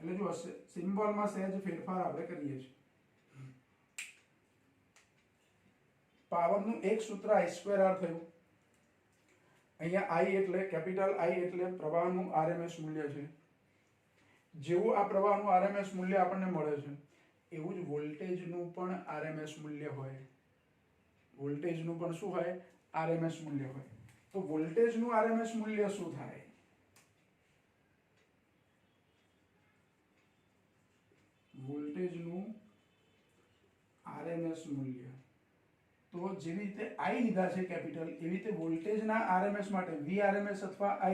એટલે જો સિમ્બોલમાં સહેજ ફેરફાર આપણે કરીએ છીએ. પાવરનું એક સૂત્ર i સ્ક્વેર r થયું. અહીંયા i એટલે કેપિટલ I એટલે પ્રવાહનું આરએમએસ મૂલ્ય છે. જેવું આ પ્રવાહનું આરએમએસ મૂલ્ય આપણને મળે છે એવું જ વોલ્ટેજનું પણ આરએમએસ મૂલ્ય હોય. વોલ્ટેજનું પણ શું હોય? આરએમએસ મૂલ્ય હોય. તો વોલ્ટેજનું આરએમએસ મૂલ્ય શું થાય? વોલ્ટેજનું આરએમએસ મૂલ્ય તો જેવી રીતે I લીધા છે કેપિટલ એવી રીતે વોલ્ટેજના આરએમએસ માટે Vrms અથવા I,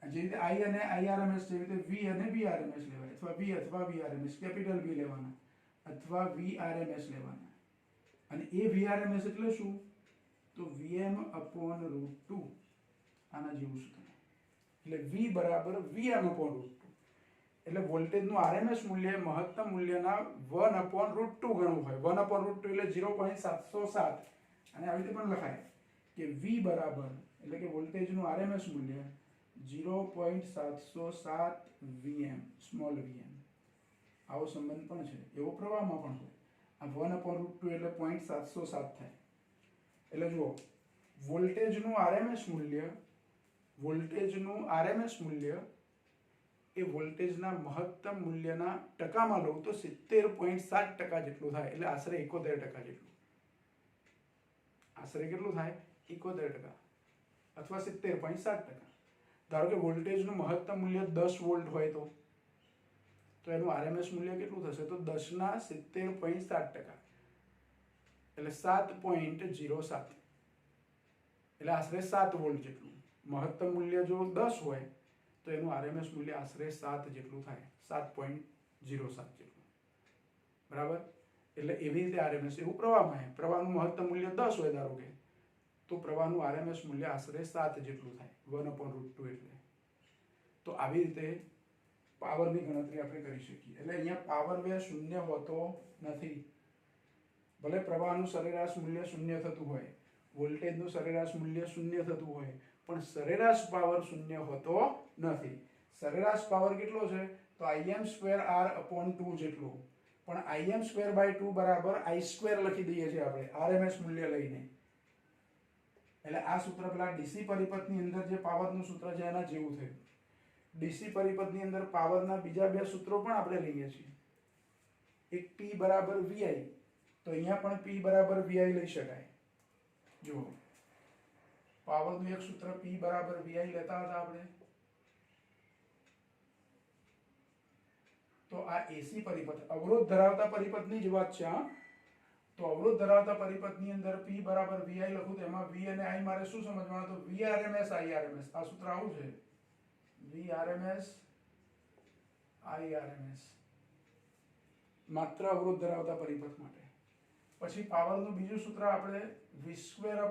જેવી રીતે I અને Irms જેવી રીતે V અને Vrms લેવાય અથવા V અથવા Vrms કેપિટલ V લેવાના અથવા Vrms લેવાના. અને એ Vrms એટલે શું? તો Vm અપોન √2 આના જેવું સૂત્ર. એટલે V બરાબર Vm અપોન √2 એટલે વોલ્ટેજનું આરએમએસ મૂલ્ય મહત્તમ મૂલ્યના 1 અપોન √2 ગણું હોય. 1 અપોન √2 એટલે 0.707. અને આવી રીતે પણ લખાય કે V બરાબર એટલે કે વોલ્ટેજનું આરએમએસ મૂલ્ય 0.707 Vm સ્મોલ vm. આવો સંબંધ પણ છે. એવો પ્રવાહમાં પણ હોય. આ 1 અપોન √2 એટલે 0.707 થાય. એટલે જુઓ વોલ્ટેજનું આરએમએસ મૂલ્ય એ વોલ્ટેજના મહત્તમ મૂલ્યના ટકામાં લઉં તો 70.7% જેટલું થાય. એટલે આશરે 71% જેટલું. આશરે કેટલું થાય? 71% અથવા 70.7%. ધારો કે વોલ્ટેજનું મહત્તમ મૂલ્ય 10 વોલ્ટ હોય તો એનું આરએમએસ મૂલ્ય કેટલું થશે? તો 10 ના 70.7%. એટલે 7.07. એટલે આશરે 7 વોલ્ટ જેટલું. મહત્તમ મૂલ્ય જો 10 હોય તો એનું આરએમએસ મૂલ્ય આશરે 7 જેટલું થાય. 7.07 જેટલું. બરાબર? એટલે એવી રીતે આરએમએસ એવું પ્રવાહમાં પ્રવાહનું મહત્તમ મૂલ્ય 10 હોય ધારો કે તો પ્રવાહનું આરએમએસ મૂલ્ય આશરે 7 જેટલું થાય. 1/√2 એટલે. તો આવી રીતે પાવરની ગણતરી આપણે કરી શકીએ. એટલે અહીંયા પાવર વે શૂન્ય હોતો નથી. ભલે પ્રવાહનું સરેરાશ મૂલ્ય શૂન્ય થતું હોય, વોલ્ટેજનું સરેરાશ મૂલ્ય શૂન્ય થતું હોય, પણ સરેરાશ પાવર શૂન્ય હોતો નથી. સરેરાશ પાવર કેટલો છે? તો im સ્ક્વેર r અપોન 2 જેટલો. પણ im સ્ક્વેર બાય 2 બરાબર i સ્ક્વેર લખી દઈએ છીએ આપણે આરએમએસ મૂલ્ય લઈને. એટલે આ સૂત્ર પેલા ડીસી પરિપથની અંદર જે પાવરનું સૂત્ર છે એના જેવું થયું. ડીસી પરિપથની અંદર પાવરના બીજા બે સૂત્રો પણ આપણે લઈએ છીએ. એક p બરાબર vi, તો અહીંયા પણ p બરાબર vi લઈ શકાય. જુઓ પાવરનું એક સૂત્ર p બરાબર vi લેતા હતા આપણે. તો આ એસી પરિપથ અવરોધ ધરાવતા પરિપથની જ વાત છે. હા, તો અવરોધ ધરાવતા પરિપથની અંદર p બરાબર vi લખું તો એમાં v અને i મારે શું સમજવાનું? તો Vrms Irms. આ સૂત્ર આવું છે. Vrms Irms માત્ર અવરોધ ધરાવતા પરિપથ માટે. પછી પાવરનું બીજું સૂત્ર આપણે v² r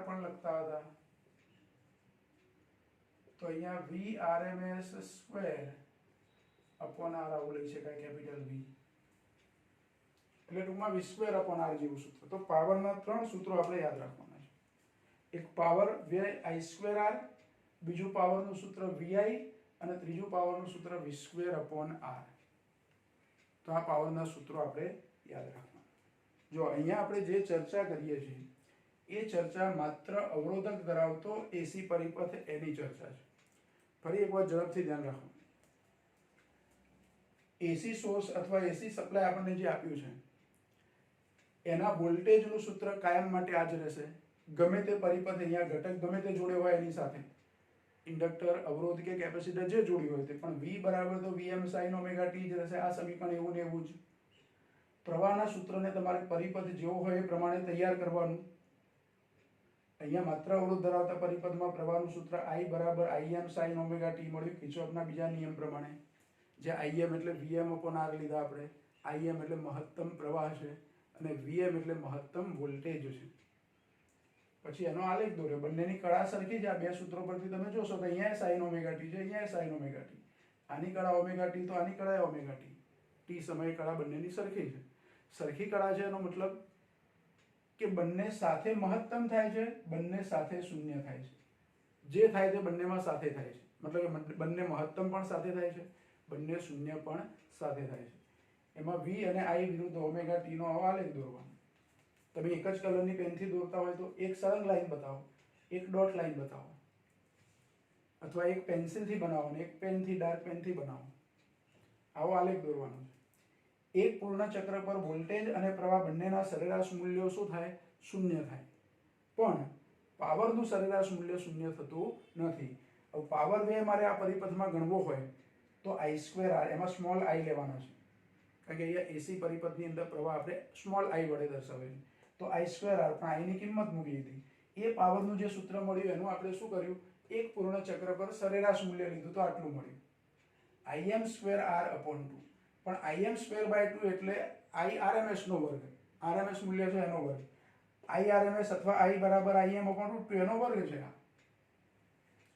પણ લખતા હતા. તો અહીંયા VRMS² અપોન આર આવું લઈ શકાય, કેપિટલ વી. એટલે ટૂંકમાં V² અપોન આર જેવું સૂત્ર. તો પાવરના 3 સૂત્રો આપણે યાદ રાખવાના છે. એક પાવર I²R, બીજું પાવરનું સૂત્ર VI અને ત્રીજું પાવરનું સૂત્ર V² અપોન આર. તો આ પાવરના સૂત્રો આપણે યાદ રાખવાના. જો અહીંયા આપણે જે ચર્ચા કરીએ છીએ એ ચર્ચા માત્ર અવરોધક ધરાવતો એસી પરિપથ એની ચર્ચા છે. ફરી એકવાર ઝડપથી ધ્યાન રાખો. એસી સોર્સ અથવા એસી સપ્લાય આપણને જે આપ્યું છે એના વોલ્ટેજનું સૂત્ર કાયમ માટે આ જ રહેશે. ગમે તે પરિપથ અહીંયા ઘટક ગમે તે જોડે હોય એની સાથે, ઇન્ડક્ટર, અવરોધ કે કેપેસિટર જે જોડ્યું હોય તે, પણ V બરાબર તો Vm sin ઓમેગા t જ રહેશે. આ સમીકરણ એવું ને એવું જ. પ્રવાહના સૂત્રને તમારે પરિપથ જેવો હોય એ પ્રમાણે તૈયાર કરવાનું. અહીંયા માત્ર અવરોધ ધરાવતા પરિપથમાં પ્રવાહનું સૂત્ર I બરાબર Im sin ઓમેગા t મળ્યું કિર્ચોફના બીજા નિયમ પ્રમાણે. જે Im એટલે Vm upon R લીધા આપણે. Im એટલે મહત્તમ પ્રવાહ છે અને Vm એટલે મહત્તમ વોલ્ટેજ છે. પછી એનો આલેખ દોર્યો. બંનેની કળા સરખી છે. આ બે સૂત્રો પરથી તમે જોશો તો અહીંયા sin ઓમેગા t છે, અહીંયા sin ઓમેગા t. આની કળા ઓમેગા t તો આની કળા ઓમેગા t. t સમયે કળા બંનેની સરખી છે. સરખી કળા છે એનો મતલબ કે બંને સાથે મહત્તમ થાય છે, બંને સાથે શૂન્ય થાય છે. જે થાય તે બંનેમાં સાથે થાય છે. મતલબ કે બંને મહત્તમ પણ સાથે થાય છે, બંને શૂન્ય પણ સાથે થાય છે. એમાં V અને I વિરુદ્ધ ઓમેગા t નો આલેખ દોરવાનો. તમે એક જ કલરની પેનથી દોરતા હોય તો એક સળંગ લાઈન બતાવો, એક ડોટ લાઈન બતાવો, અથવા એક પેન્સિલથી બનાવો અને એક પેનથી, ડાર્ક પેનથી બનાવો. આવો આલેખ દોરવાનો છે. એક પૂર્ણ ચક્ર પર વોલ્ટેજ અને પ્રવાહ બંનેના સરેરાશ મૂલ્યો શું થાય? શૂન્ય થાય. પણ પાવરનું સરેરાશ મૂલ્ય શૂન્ય થતું નથી. હવે પાવર વે મારે આ પરિપથમાં ગણવો હોય તો I²R, એમાં સ્મોલ I લેવાનો છે. કારણ કે અહીંયા એસી પરિપથની અંદર પ્રવાહ આપણે સ્મોલ I વડે દર્શાવેલું. તો I²R, પણ I ની કિંમત મૂકી હતી. એ પાવરનું જે સૂત્ર મળ્યું એનું આપણે શું કર્યું? એક પૂર્ણ ચક્ર પર સરેરાશ મૂલ્ય લીધું તો આટલું મળ્યું. Im²R upon 2. પણ Im²/2 એટલે IRMS નો વર્ગ. RMS મૂલ્ય છે એનો વર્ગ. IRMS અથવા I બરાબર Im/√2 એનો વર્ગ છે.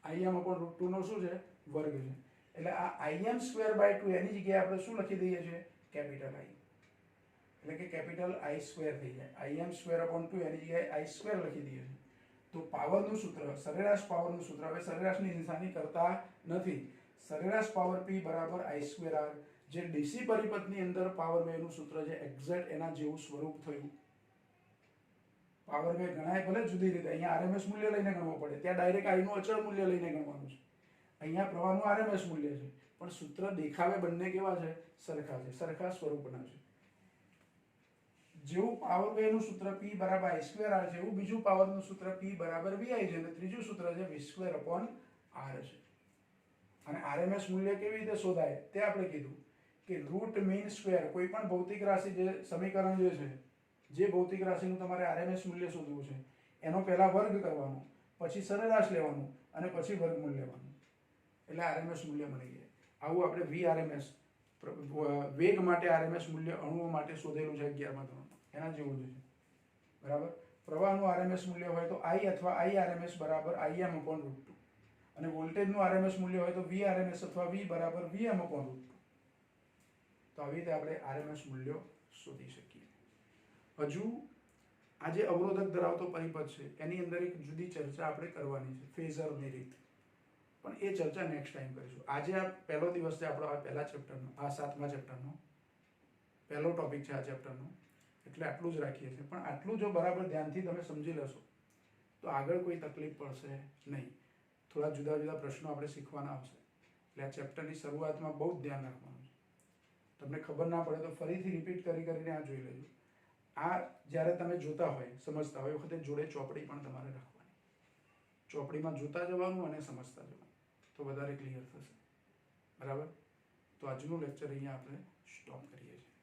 Im/√2 નો શું છે? વર્ગ છે. એટલે આ Im²/2 એની જગ્યાએ આપણે શું લખી દઈએ છીએ? Capital I. એટલે કે કેપિટલ I² થઈ જાય. Im²/2 એની જગ્યાએ I² લખી દઈએ છીએ. તો પાવરનું સૂત્ર, સરેરાશ પાવરનું સૂત્ર, હવે સરેરાશની નિશાની કરતા નથી. સરેરાશ પાવર P બરાબર I²R. જે ડીસી પરિપથની અંદર પાવર વેનું સૂત્ર છે એક્ઝેક્ટ એના જેવું સ્વરૂપ થયું. પાવર વે ગણાય ભલે જુદી રીતે. અહીંયા RMS મૂલ્ય લઈને ગણવો પડે, ત્યાં ડાયરેક્ટ I નું અચળ મૂલ્ય લઈને ગણવાનું છે. અહીંયા પ્રવાહનું RMS મૂલ્ય છે, પણ સૂત્ર દેખાવે બંને કેવા છે? સરખા છે, સરખા સ્વરૂપના છે. જેવું પાવર વેનું સૂત્ર P બરાબર I²R છે, એવું બીજું પાવરનું સૂત્ર P બરાબર VI છે, અને ત્રીજું સૂત્ર છે V² upon R છે. અને RMS મૂલ્ય કેવી રીતે શોધાય તે આપણે કીધું કે રૂટ મીન સ્ક્વેર. કોઈ પણ ભૌતિક રાશિ, જે સમીકરણ જે છે, જે ભૌતિક રાશિનું તમારે RMS મૂલ્ય શોધવું છે એનો પહેલા વર્ગ કરવાનો, પછી સરેરાશ લેવાનું અને પછી વર્ગમૂળ લેવાનું, એટલે RMS મૂલ્ય મળી જાય. આવું આપણે VRMS, વેગ માટે RMS મૂલ્ય અણુઓ માટે શોધેલું છે 11મા ધોરણમાં. એના જેવું જ છે. બરાબર. પ્રવાહનું RMS મૂલ્ય હોય તો I અથવા IRMS બરાબર Im/√2, અને વોલ્ટેજનું RMS મૂલ્ય હોય તો VRMS અથવા V બરાબર Vm/√2. તો આવી રીતે આપણે RMS મૂલ્યો શોધી શકીએ. હજુ આ જે અવરોધક ધરાવતો પરિપથ છે એની અંદર એક જુદી ચર્ચા આપણે કરવાની છે, ફેઝરની રીત. પણ એ ચર્ચા નેક્સ્ટ ટાઈમ કરીશું. આજે આ પહેલો દિવસ છે આપણો, આ પહેલા ચેપ્ટરનો, આ 7મા ચેપ્ટરનો પહેલો ટોપિક છે આ ચેપ્ટરનો, એટલે આટલું જ રાખીએ છીએ. પણ આટલું જો બરાબર ધ્યાનથી તમે સમજી લેશો તો આગળ કોઈ તકલીફ પડશે નહીં. થોડા જુદા જુદા પ્રશ્નો આપણે શીખવાના આવશે. એટલે આ ચેપ્ટરની શરૂઆતમાં બહુ જ ધ્યાન રાખવાનું છે. તમને ખબર ના પડે તો ફરીથી રિપીટ કરીને આ જોઈ લેજો. આ જ્યારે તમે જોતા હોય, સમજતા હોય, વખતે જોડે ચોપડી પણ તમારે રાખવાની. ચોપડીમાં જોતા જવાનું અને સમજતા જવાનું, તો વધારે ક્લિયર થશે. બરાબર. તો આજનું લેક્ચર અહીંયા આપણે સ્ટોપ કરીએ છીએ.